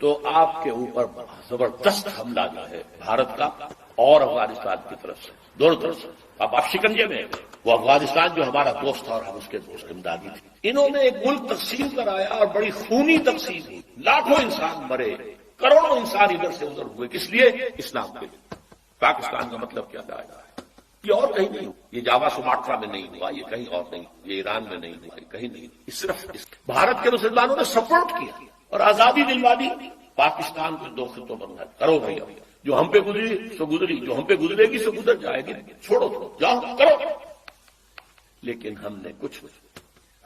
تو آپ کے اوپر زبردست حملہ جو ہے بھارت کا اور افغانستان کی طرف سے دونوں طرف سے اب آپ شکنجے میں ہیں۔ وہ افغانستان جو ہمارا دوست تھا اور ہم اس کے دوست امدادی تھے، انہوں نے ایک ملک تقسیم کرایا اور بڑی خونی تقسیم ہوئی، لاکھوں انسان مرے، کروڑوں انسان ادھر سے ادھر ہوئے، کس لیے؟ اسلام کے لیے۔ پاکستان کا مطلب کیا جائے گا؟ یہ اور کہیں نہیں ہوا، یہ جاوا سماٹرا میں نہیں ہوا، یہ کہیں اور نہیں، یہ ایران میں نہیں ہوا، یہ کہیں نہیں، یہ صرف بھارت کے مسلمانوں نے سپورٹ کیا اور آزادی دلوا دی۔ پاکستان کو دو خطوں بننا کرو بھیا، جو ہم پہ گزری سو گزری، جو ہم پہ گزرے گی سو گزر جائے گی، چھوڑو جاؤ کرو۔ لیکن ہم نے کچھ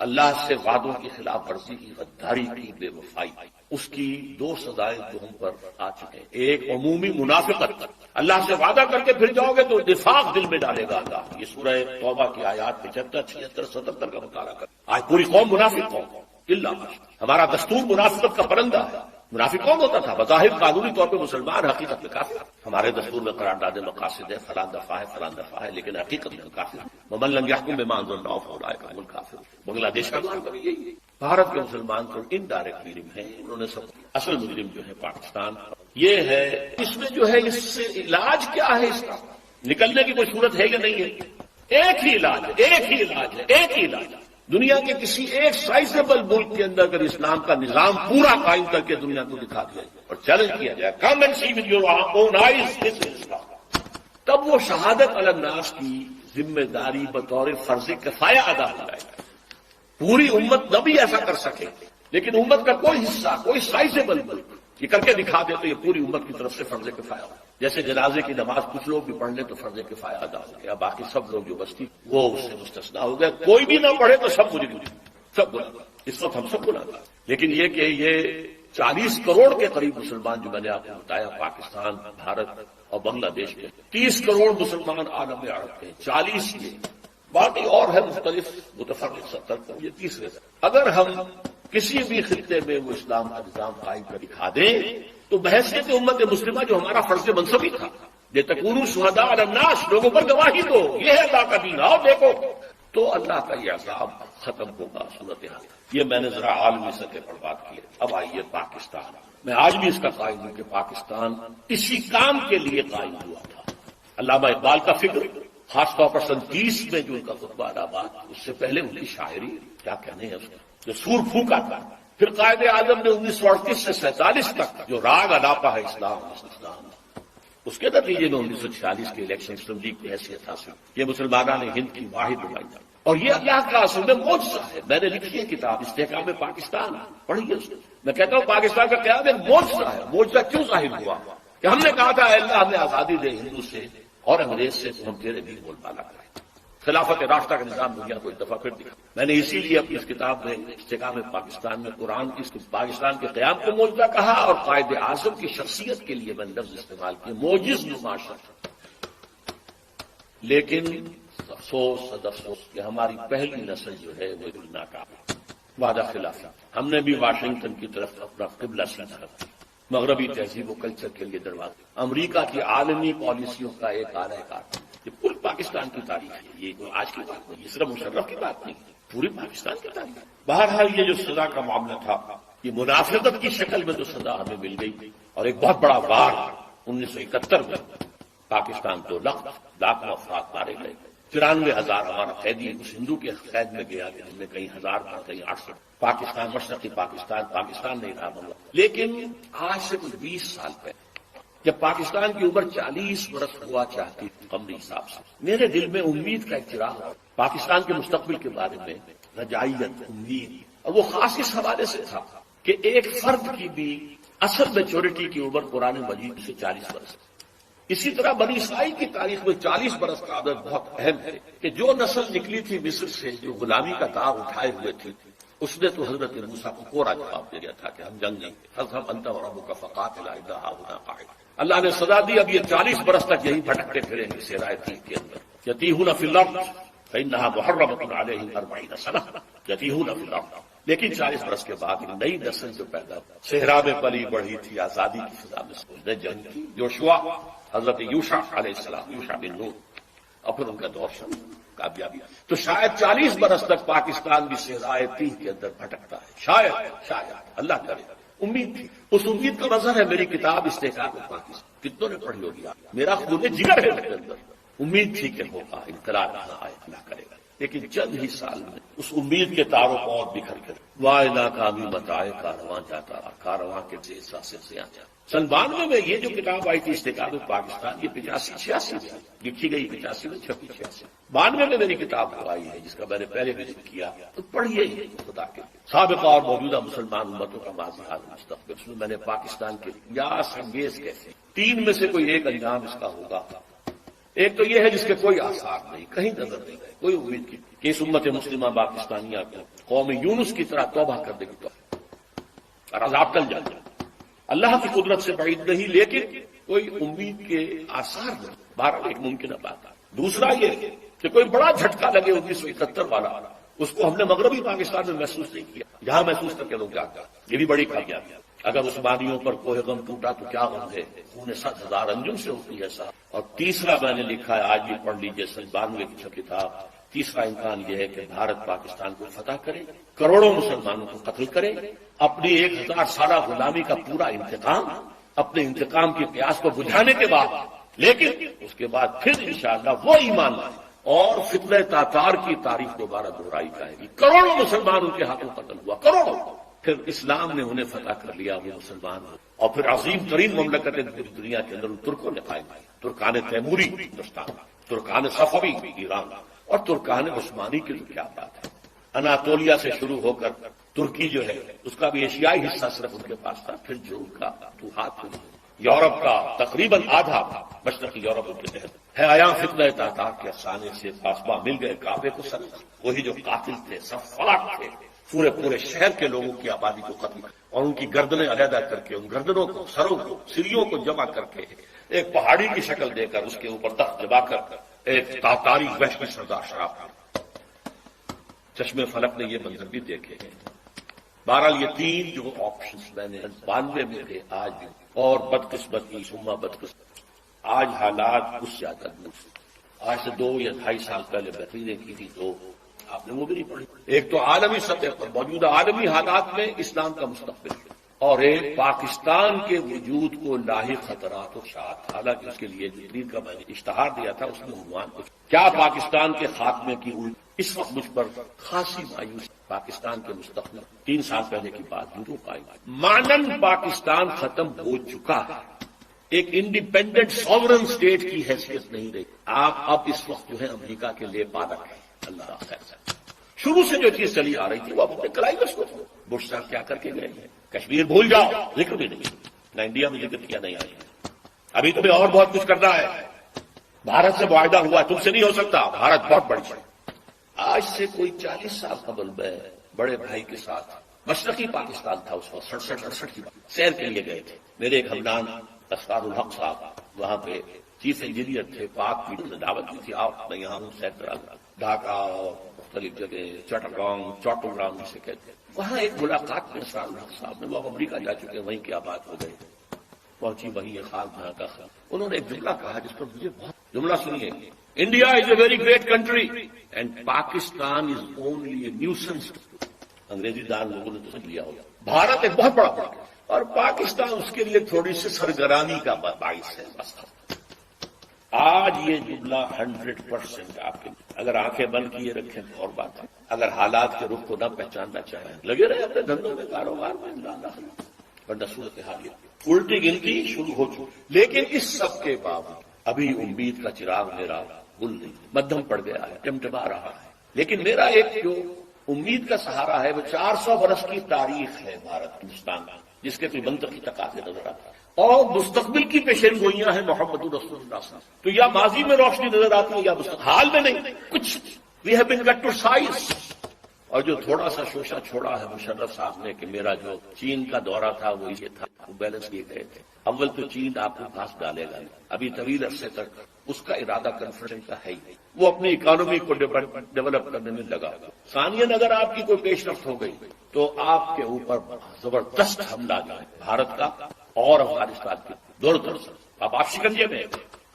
اللہ سے وعدوں کی خلاف ورزی کی، غداری کی، بے وفائی، اس کی دو سزائیں جو ہم پر آ چکے ہیں۔ ایک عمومی منافقت، اللہ سے وعدہ کر کے پھر جاؤ گے تو نفاق دل میں ڈالے گا اللہ۔ یہ سورہ توبہ کی آیات 75، 76، 77 کا مطالعہ کر۔ آج پوری قوم منافق قوم اللہ، ہمارا دستور منافقت کا پرندہ ہے۔ منافق کون ہوتا تھا؟ بظاہر قانونی طور پہ مسلمان، حقیقت میں کافر۔ ہمارے دستور میں قرارداد مقاصد ہے، فلاں دفعہ ہے، فلاں دفعہ ہے، لیکن حقیقت میں کافر۔ ومن لم يحكم بما انزل الله فاولئك هم الكافرون۔ بنگلہ دیش کا حال کبھی یہی ہے۔ بھارت کے مسلمان تو انڈائریکٹ مجرم ہیں، انہوں نے سب اصل مجرم جو ہے پاکستان یہ ہے۔ اس میں جو ہے اس سے علاج کیا ہے؟ اس کا نکلنے کی کوئی صورت ہے یا نہیں ہے؟ ایک ہی علاج ہے، ایک ہی علاج ہے، ایک ہی علاج ہے۔ دنیا کے کسی ایک سائزیبل ملک کے اندر اگر اسلام کا نظام پورا قائم کر کے دنیا کو دکھا دیا جائے اور چیلنج کیا جائے، come and see with your own eyes this is Islam, تب وہ شہادت علی الناس کی ذمہ داری بطور فرض کفایہ ادا ہو جائے گا۔ پوری امت نہ بھی ایسا کر سکے، لیکن امت کا کوئی حصہ، کوئی سائزیبل ملک یہ کر کے دکھا دے تو یہ پوری امت کی طرف سے فرض کفایہ ہو۔ جیسے جنازے کی نماز کچھ لوگ بھی پڑھ لیں تو فرض کفایہ ادا ہو گیا، باقی سب لوگ جو بستی وہ اس سے مستثنا ہو گئے۔ کوئی بھی نہ پڑھے تو سب مجرم، سب گناہگار۔ اس وقت ہم سب گناہگار۔ لیکن یہ کہ یہ 40 کروڑ کے قریب مسلمان جو میں نے آپ کو بتایا پاکستان، بھارت اور بنگلہ دیش کے، 30 کروڑ مسلمان عالم عرب کے، 40 یہ باقی اور ہے مختلف متفرق 70 کروڑ، یہ تیسرے۔ اگر ہم کسی بھی خطے میں وہ اسلام کا نظام قائم کر دکھا دیں تو بحیثیت امت مسلمہ جو ہمارا فرض منصبی تھا، لتکونوا شہداء علی الناس، لوگوں پر گواہی دو، یہ ہے اللہ کا دین، آؤ دیکھو، تو اللہ کا یہ عذاب ختم ہوگا۔ صورتحال یہ میں نے ذرا عالمی سطح پر بات کی ہے۔ اب آئیے پاکستان، میں آج بھی اس کا قائل ہوں کہ پاکستان اسی کام کے لیے قائم ہوا تھا۔ علامہ اقبال کا فکر، خاص طور پر 30 میں جو ان کا خطبہ الہٰباد، اس سے پہلے ان کی شاعری کیا کہنے ہیں اس کا، جو سور پھونکا تھا۔ پھر قائد اعظم نے 1938 سے 47 تک جو راگ الاپا ہے اسلام، اس کے نتیجے میں 1946 کے الیکشن اسمبلی کی حیثیت حاصل، یہ مسلمانان ہند کی واحد نمائندہ، اور یہ اللہ کا اصل میں معجزہ ہے۔ میں نے لکھی ہے کتاب استحکام پاکستان، پڑھیے اس کو۔ میں کہتا ہوں پاکستان کا قیام ایک معجزہ ہے۔ معجزہ کیوں ظاہر ہوا کہ ہم نے کہا تھا اے اللہ ہمیں آزادی دے ہندو سے اور انگریز سے، تو ہم تیرے دین بول بالا کریں، خلافت راستہ کا نظام دنیا کو ایک دفعہ پھر دکھا۔ میں نے اسی لیے اپنی اس کتاب میں استحکام پاکستان میں قرآن کی پاکستان کے قیام کو معجزہ کہا، اور قائد اعظم کی شخصیت کے لیے میں نے لفظ استعمال کیا، معجز نما شخص۔ لیکن افسوس افسوس کہ ہماری پہلی نسل جو ہے وہ ناکام، وعدہ خلافی۔ ہم نے بھی واشنگٹن کی طرف اپنا قبلہ سیدھا، مغربی تہذیب و کلچر کے لیے دروازہ، امریکہ کی عالمی پالیسیوں کا ایک اعلی کار۔ یہ پوری پاکستان کی تاریخ ہے، یہ کوئی آج کی بات نہیں، یہ صرف مشرف کی بات نہیں، پوری پاکستان کی تاریخ ہے۔ بہرحال یہ جو سزا کا معاملہ تھا، یہ منافقت کی شکل میں جو سزا ہمیں مل گئی، اور ایک بہت بڑا وار 1971 میں پاکستان 2 لاکھ افراد مارے گئے، 94,000 ہمارا قیدی اس ہندو کے قید میں گیا جن میں کہیں 1000 تھا، کہیں 800۔ پاکستان مشرقی پاکستان نہیں رہا بنگلہ۔ لیکن آج سے کچھ 20 سال پہلے جب پاکستان کی عمر 40 برس ہوا چاہتی تھی قمری حساب سے، میرے دل میں امید کا ایک چراغ تھا پاکستان کے مستقبل کے بارے میں، رجائیت، امید، اور وہ خاص اس حوالے سے تھا کہ ایک فرد کی بھی اصل میچورٹی کی عمر قرآن مجید سے 40 برس۔ اسی طرح بنی اسرائیل کی تاریخ میں 40 برس کا عدد بہت اہم ہے کہ جو نسل نکلی تھی مصر سے، جو غلامی کا داغ اٹھائے ہوئے تھی، اس نے تو حضرت موسیٰ کو کوڑا جواب دے دیا تھا کہ ہم جنگ نہیں، فاذهب انت وربك فقاتلا انا هاهنا قاعدون۔ اللہ نے سزا دی، اب یہ 40 برس تک یہی بھٹکتے پھریں گے صحرائے تیہ کے اندر، یتیہون فی الارض فانها محرمۃ علیہم 40 سنہ، یتیہون فی الارض۔ لیکن 40 برس کے بعد نئی نسل جو پیدا صحرا میں پلی بڑھی تھی، آزادی کی فضا میں اس نے جنگ کی، یوشوا، حضرت یوشع علیہ السلام، یوشع بن نون، اور پھر ان کا دور شروع، کامیابی۔ تو شاید 40 برس تک پاکستان بھی صحرائے تیہ کے اندر بھٹکتا ہے، شاید اللہ کرے۔ امید تھی. اس امید کا مظہر ہے میری کتاب استحقاق پاکستان. کتنوں نے پڑھی ہوگی؟ میرا خون جگر ہے اس کے اندر. امید تھی کہ ہوگا، انقلاب آئے اللہ کرے گا. لیکن چند ہی سال میں اس امید کے تاروں کو اور بکھر کر واہ ناکامی متائے کارواں جاتا، کارواں کے احساس سے آتا. سن 92 میں یہ جو کتاب آئی تھی استحقاق پاکستان، یہ 85-86 میں لکھی گئی، 85 میں چھپی 86. 92 میں میری کتاب کو آئی ہے جس کا میں نے پہلے بھی ذکر کیا. تو پڑھیے خدا کے سابقہ اور موجودہ مسلمان امتوں کا ماضی حال مستقبل. اس میں میں نے پاکستان کے یاس انگیز کیسے 3 میں سے کوئی ایک انجام اس کا ہوگا. ایک تو یہ ہے جس کے کوئی آثار نہیں، کہیں نظر نہیں ہے، کوئی امید کی کہ اس امت مسلمہ پاکستانیہ کو قوم یونس کی طرح توبہ کر دے گی اور عذاب ٹل جائے. اللہ کی قدرت سے بعید نہیں، لیکن کوئی امید کے آثار نہیں. بہرحال ایک ممکنہ بات. دوسرا یہ کہ کوئی بڑا جھٹکا لگے 1971 والا، اس کو ہم نے مغربی پاکستان میں محسوس نہیں کیا. یہاں محسوس کر کے لوگ کیا کیا، یہ بھی بڑی کامیابی. اگر عثمانیوں پر کوہ غم ٹوٹا تو کیا غم ہے، خون 7,000 انجم سے ہوتی ہے صاحب. اور تیسرا میں نے لکھا ہے، آج بھی پڑھ لیجیے، 92 کی کتاب. تیسرا امکان یہ ہے کہ بھارت پاکستان کو فتح کرے، کروڑوں مسلمانوں کو قتل کرے، اپنی 1000 سالہ غلامی کا پورا انتقام، اپنے انتقام کی پیاس کو بجھانے کے بعد، لیکن اس کے بعد پھر انشاءاللہ وہ ایمان لائے اور فتنہ تاتار کی تاریخ دوبارہ دہرائی جائے گی. کروڑوں مسلمان ان کے ہاتھوں قتل ہوا، کروڑوں. پھر اسلام نے انہیں فتح کر لیا، وہ مسلمان ہو، اور پھر عظیم ترین مملکتیں پوری دنیا کے اندر ان ترکوں نے قائم کی. ترکان تیموری ہندوستان، ترکان صفوی ایران، اور ترکان عثمانی کی تو کیا بات ہے. اناطولیہ سے شروع ہو کر ترکی جو ہے اس کا بھی ایشیائی حصہ صرف ان کے پاس تھا. پھر جو ان کا فتوحات ہوئی، یورپ کا تقریباً آدھا مشرقی یورپ ان کے تحت ہے. آیا فتنہ تاتار کے افسانے سے پاسباں مل گئے کعبے کو سر. وہی جو قاتل تھے، سفاک تھے، پورے شہر کے لوگوں کی آبادی کو قتل اور ان کی گردنیں علیحدہ کر کے، ان گردنوں کو، سروں کو، سریوں کو جمع کر کے ایک پہاڑی کی شکل دے کر اس کے اوپر تخت جما کر ایک تاتاری وحشی سردار شراب. چشمے فلک نے یہ منظر بھی دیکھے ہیں. بہرحال یہ 3 جو آپشنز میں نے 92 میں تھے، آج بھی اور بدقسمتی ثم بدقسمتی آج حالات کچھ زیادہ نہیں. آج سے 2 یا 2.5 سال پہلے بحرینیں کی تھی تو آپ نے وہ بھی نہیں پڑھی. ایک تو عالمی سطح پر موجودہ عالمی حالات میں اسلام کا مستقبل، اور ایک پاکستان کے وجود کو لاحق خطرات و شاعت. حالانکہ اس کے لیے جو تقریر کا میں نے اشتہار دیا تھا اس میں عنوان کچھ کیا پاکستان کے خاتمے کی اس وقت مجھ پر خاصی مایوسی. پاکستان کے مستقبل 3 سال پہلے کی بات یوں قائم. مانند پاکستان ختم ہو چکا ہے، ایک انڈیپینڈنٹ ساورن اسٹیٹ کی حیثیت نہیں رہی. آپ اب اس وقت جو ہے امریکہ کے لیے پالک ہے. اللہ خیر سے شروع سے جو چیز چلی آ رہی تھی وہ اپنے کلائمس کو بش صاحب کیا کر کے گئے ہیں. کشمیر بھول جاؤ، ذکر بھی نہیں، نہ انڈیا میں ذکر کیا نہیں آئی. ابھی تمہیں اور بہت کچھ کرنا ہے. بھارت سے معاہدہ ہوا، تم سے نہیں ہو سکتا. بھارت بہت بڑی ہے. آج سے کوئی 40 سال قبل میں بڑے بھائی کے ساتھ مشرقی پاکستان تھا اس وقت 67-68 کی بات، سیر کے لیے گئے تھے. میرے ایک ہمدان اسرار الحق صاحب وہاں پہ چیف انجینئر تھے. پاک پیڑوں نے دعوت دی تھی، آپ میں یہاں ہوں سیر کرا. ڈھاکہ اور مختلف جگہ چوٹوگرام جسے کہتے ہیں. وہاں ایک ملاقات میں اسرار الحق صاحب نے، وہ امریکہ جا چکے، وہیں کیا بات ہو گئی، پہنچی وہیں یہ خال جہاں کا خال. انہوں نے ایک جملہ کہا جس پر مجھے بہت، جملہ سنیے، India is a very great country and Pakistan is only a nuisance. انگریزی دان لوگوں نے تو سمجھ لیا ہوگا. بھارت ایک بہت بڑا ملک ہے اور پاکستان اس کے لیے تھوڑی سی سرگرانی کا باعث ہے بس. آج یہ جملہ 100% آپ کے، اگر آنکھیں بند کیے رکھیں تو اور بات ہے. اگر حالات کے رخ کو نہ پہچاننا چاہیں، لگے رہے اپنے دھندوں میں، کاروبار میں، ورنہ صورت حال الٹی گنتی شروع ہو چکی. لیکن اس سب کے باوجود ابھی امید کا چراغ میرا گل نہیں، مدھم پڑ گیا ہے، ٹمٹما رہا ہے. لیکن میرا ایک جو امید کا سہارا ہے وہ 400 برس کی تاریخ ہے بھارت ہندوستان، جس کے کوئی منطقی تقاضے نظر آتا ہے، اور مستقبل کی پیشین گوئیاں ہیں محمد رسول اللہ صلی اللہ علیہ وسلم. تو یا ماضی میں روشنی نظر آتی ہے یا حال میں نہیں کچھ. We have been got to size. اور جو تھوڑا سا شوشہ چھوڑا ہے مشرف صاحب نے کہ میرا جو چین کا دورہ تھا وہ یہ تھا، وہ بیلنس کیے گئے تھے. اول تو چین آپ کو پاس ڈالے گا، ابھی طویل عرصے تک اس کا ارادہ کنفرنس کا ہے ہی، وہ اپنی اکانومی کو ڈیولپ کرنے میں لگا. ثانیاً اگر آپ کی کوئی پیش رفت ہو گئی تو آپ کے اوپر زبردست حملہ جائے بھارت کا اور افغانستان کی دونوں طرف سے. آپ شکنجے میں،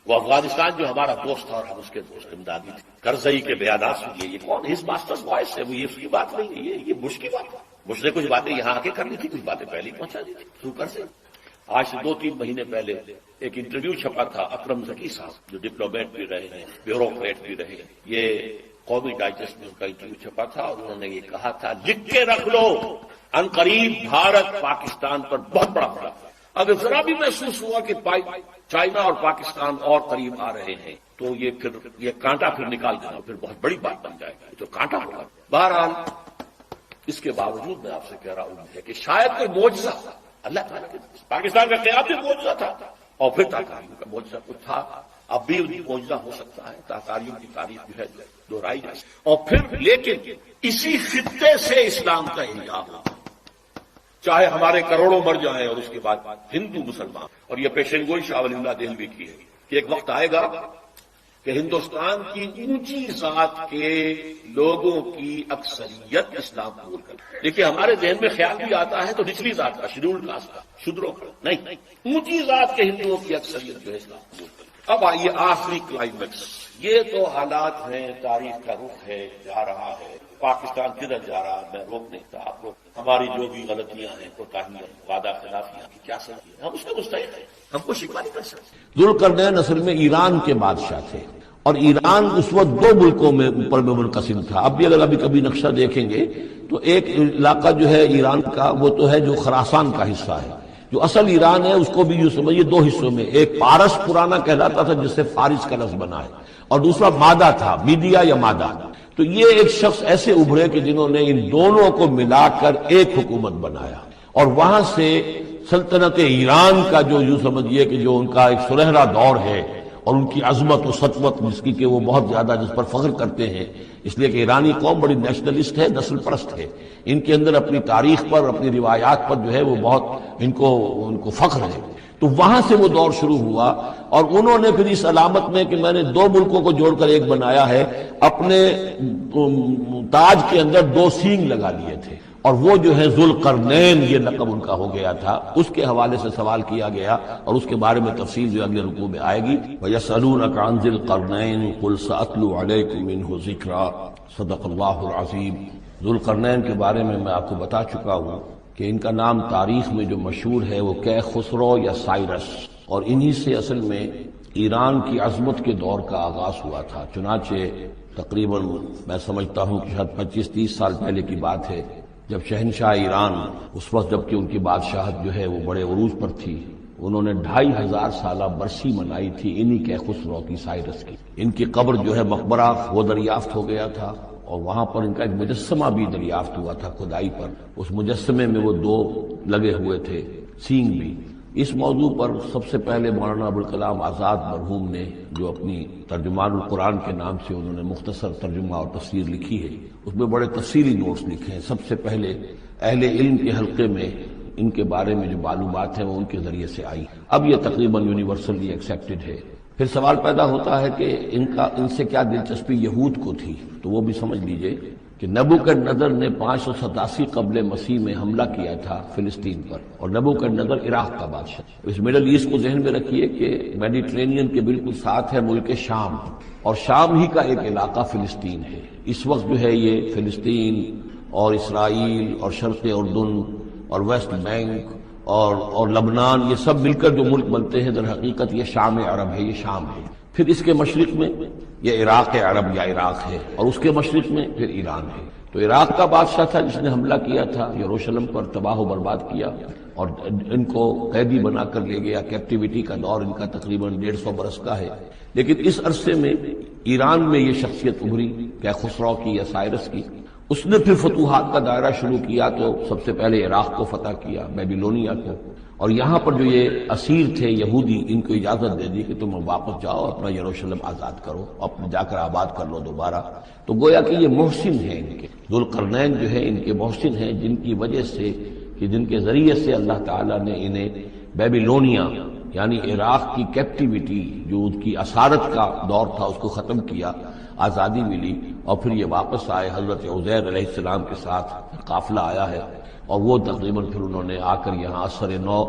وہ افغانستان جو ہمارا دوست تھا اور ہم اس کے دوست امدادی تھے. کرزئی کے بیانات سنیے، یہ کون ہز ماسٹرز وائس ہے، وہ یہ اس کی بات نہیں ہے، یہ بش کی بات ہے. مجھ نے کچھ باتیں یہاں آ کے کرنی تھی، کچھ باتیں پہلے ہی پہنچا دی تھی سوکر سے۔ آج سے 2-3 مہینے پہلے ایک انٹرویو چھپا تھا اکرم ذکی صاحب، جو ڈپلومیٹ بھی رہے ہیں، بیوروکریٹ بھی رہے ہیں، یہ قومی ڈائجسٹ میں ان کا انٹرویو چھپا تھا، اور انہوں نے یہ کہا تھا لکھ کے رکھ لو، ان قریب بھارت پاکستان پر بہت بڑا پڑا۔ اگر ذرا بھی محسوس ہوا کہ چائنا اور پاکستان اور قریب آ رہے ہیں تو یہ کانٹا پھر نکال دینا، پھر بہت بڑی بات بن جائے گا، تو کانٹا ہوگا۔ بہرحال اس کے باوجود میں آپ سے کہہ رہا ہوں کہ شاید کوئی معجزہ اللہ تعالیٰ کے پاکستان کا قیام بھی معجزہ تھا، اور پھر تاکاریوں کا معجزہ کچھ تھا، اب بھی معجزہ ہو سکتا ہے، تاکاریوں کی تاریخ جو ہے دہرائی جائے، اور پھر لیکن اسی خطے سے اسلام کا انجام ہو، چاہے ہمارے کروڑوں مر جائیں اور اس کے بعد ہندو مسلمان۔ اور یہ پیشن گوئی شاہ ولی اللہ دہلوی کی ہے کہ ایک وقت آئے گا کہ ہندوستان کی اونچی ذات کے لوگوں کی اکثریت اسلام قبول کر۔ دیکھیے ہمارے ذہن میں خیال بھی آتا ہے تو نچلی ذات کا، شیڈولڈ کاسٹ کا، شودروں کا نہیں، اونچی ذات کے ہندوؤں کی اکثریت جو ہے اسلام قبول کر۔ اب آئیے آخری کلائمیکس، یہ تو حالات ہیں، تاریخ کا رخ ہے، جا رہا ہے، پاکستان کدھر جا رہا ہے میں روک نہیں تھا آپ لوگ، ہماری جو بھی غلطیاں ہیں، کوتاہیاں، وعدہ خلافیاں کی کیا سمجھ ہے، ہم اس کے مستحق ہیں، ہم کو شکوہ نہیں کر سکتے۔ ذوالقرنین اصل میں ایران کے بادشاہ تھے، اور ایران اس وقت 2 ملکوں میں اوپر میں منقسم تھا۔ اب بھی اگر ابھی کبھی نقشہ دیکھیں گے تو ایک علاقہ جو ہے ایران کا وہ تو ہے جو خراسان کا حصہ ہے، جو اصل ایران ہے اس کو بھی جو سمجھیے 2 حصوں میں، ایک پارس پرانا کہلاتا تھا جس سے فارس کا لفظ بنا ہے، اور دوسرا مادہ تھا، میڈیا یا مادہ۔ تو یہ ایک شخص ایسے ابھرے کہ جنہوں نے ان دونوں کو ملا کر ایک حکومت بنایا، اور وہاں سے سلطنت ایران کا جو یوں سمجھیے کہ جو ان کا ایک سنہرا دور ہے، اور ان کی عظمت و سطوت جس کی کہ وہ بہت زیادہ جس پر فخر کرتے ہیں، اس لیے کہ ایرانی قوم بڑی نیشنلسٹ ہے، نسل پرست ہے، ان کے اندر اپنی تاریخ پر، اپنی روایات پر جو ہے وہ بہت ان کو فخر ہے۔ تو وہاں سے وہ دور شروع ہوا، اور انہوں نے پھر اس علامت میں کہ میں نے 2 ملکوں کو جوڑ کر ایک بنایا ہے، اپنے تاج کے اندر 2 سینگ لگا لیے تھے، اور وہ جو ہے ذوالقرنین یہ لقب ان کا ہو گیا تھا۔ اس کے حوالے سے سوال کیا گیا، اور اس کے بارے میں تفصیل جو اگلے رکوع میں آئے گی۔ وَيَسْأَلُونَكَ عَنْ ذِي الْقَرْنَيْنِ قُلْ سَأَتْلُو عَلَيْكُم مِّنْهُ ذِكْرًا صدق اللہ العظیم۔ ذوالقرنین کے بارے میں آپ کو بتا چکا ہوں کہ ان کا نام تاریخ میں جو مشہور ہے وہ کیخسرو یا سائرس، اور انہی سے اصل میں ایران کی عظمت کے دور کا آغاز ہوا تھا۔ چنانچہ تقریباً میں سمجھتا ہوں کہ شاید 25-30 سال پہلے کی بات ہے، جب شہنشاہ ایران اس وقت جبکہ ان کی بادشاہت جو ہے وہ بڑے عروج پر تھی، انہوں نے 2500 سالہ برسی منائی تھی انہی کیخسرو کی، سائرس کی۔ ان کی قبر جو ہے مقبرہ وہ دریافت ہو گیا تھا، اور وہاں پر ان کا ایک مجسمہ بھی دریافت ہوا تھا کھدائی پر، اس مجسمے میں وہ 2 لگے ہوئے تھے، سینگ بھی۔ اس موضوع پر سب سے پہلے مولانا ابوالکلام آزاد مرحوم نے جو اپنی ترجمان القرآن کے نام سے انہوں نے مختصر ترجمہ اور تفسیر لکھی ہے، اس میں بڑے تفصیلی نوٹس لکھے ہیں۔ سب سے پہلے اہل علم کے حلقے میں ان کے بارے میں جو معلومات ہیں وہ ان کے ذریعے سے آئی، اب یہ تقریباً یونیورسلی ایکسیپٹڈ ہے۔ پھر سوال پیدا ہوتا ہے کہ ان سے کیا دلچسپی یہود کو تھی، تو وہ بھی سمجھ لیجئے کہ نبوکدنضر نے 587 قبل مسیح میں حملہ کیا تھا فلسطین پر، اور نبوکدنضر عراق کا بادشاہ۔ اس مڈل ایسٹ کو ذہن میں رکھیے کہ میڈیٹرینین کے بالکل ساتھ ہے ملک شام، اور شام ہی کا ایک علاقہ فلسطین ہے۔ اس وقت جو ہے یہ فلسطین اور اسرائیل اور شرق اردن اور ویسٹ بینک اور لبنان، یہ سب مل کر جو ملک بنتے ہیں، در حقیقت یہ شام عرب ہے، یہ شام ہے۔ پھر اس کے مشرق میں یہ عراق عرب یا عراق ہے، اور اس کے مشرق میں پھر ایران ہے۔ تو عراق کا بادشاہ تھا جس نے حملہ کیا تھا یروشلم پر، تباہ و برباد کیا، اور ان کو قیدی بنا کر لے گیا۔ کیپٹیوٹی کا دور ان کا تقریباً 150 برس کا ہے۔ لیکن اس عرصے میں ایران میں یہ شخصیت ابھری کیخسرو کی یا سائرس کی۔ اس نے پھر فتوحات کا دائرہ شروع کیا، تو سب سے پہلے عراق کو فتح کیا، بیبیلونیا کو، اور یہاں پر جو یہ اسیر تھے یہودی، ان کو اجازت دے دی کہ تم واپس جاؤ، اپنا یروشلم آزاد کرو، اپنا جا کر آباد کر لو دوبارہ۔ تو گویا کہ یہ محسن ہیں ان کے، ذوالقرنین جو ہے ان کے محسن ہیں، جن کی وجہ سے کہ جن کے ذریعے سے اللہ تعالیٰ نے انہیں بیبیلونیا یعنی عراق کی کیپٹیوٹی جو ان کی اسارت کا دور تھا اس کو ختم کیا، آزادی ملی، اور پھر یہ واپس آئے۔ حضرت عزیر علیہ السلام کے ساتھ قافلہ آیا ہے، اور وہ تقریباً پھر انہوں نے آ کر یہاں عصر نو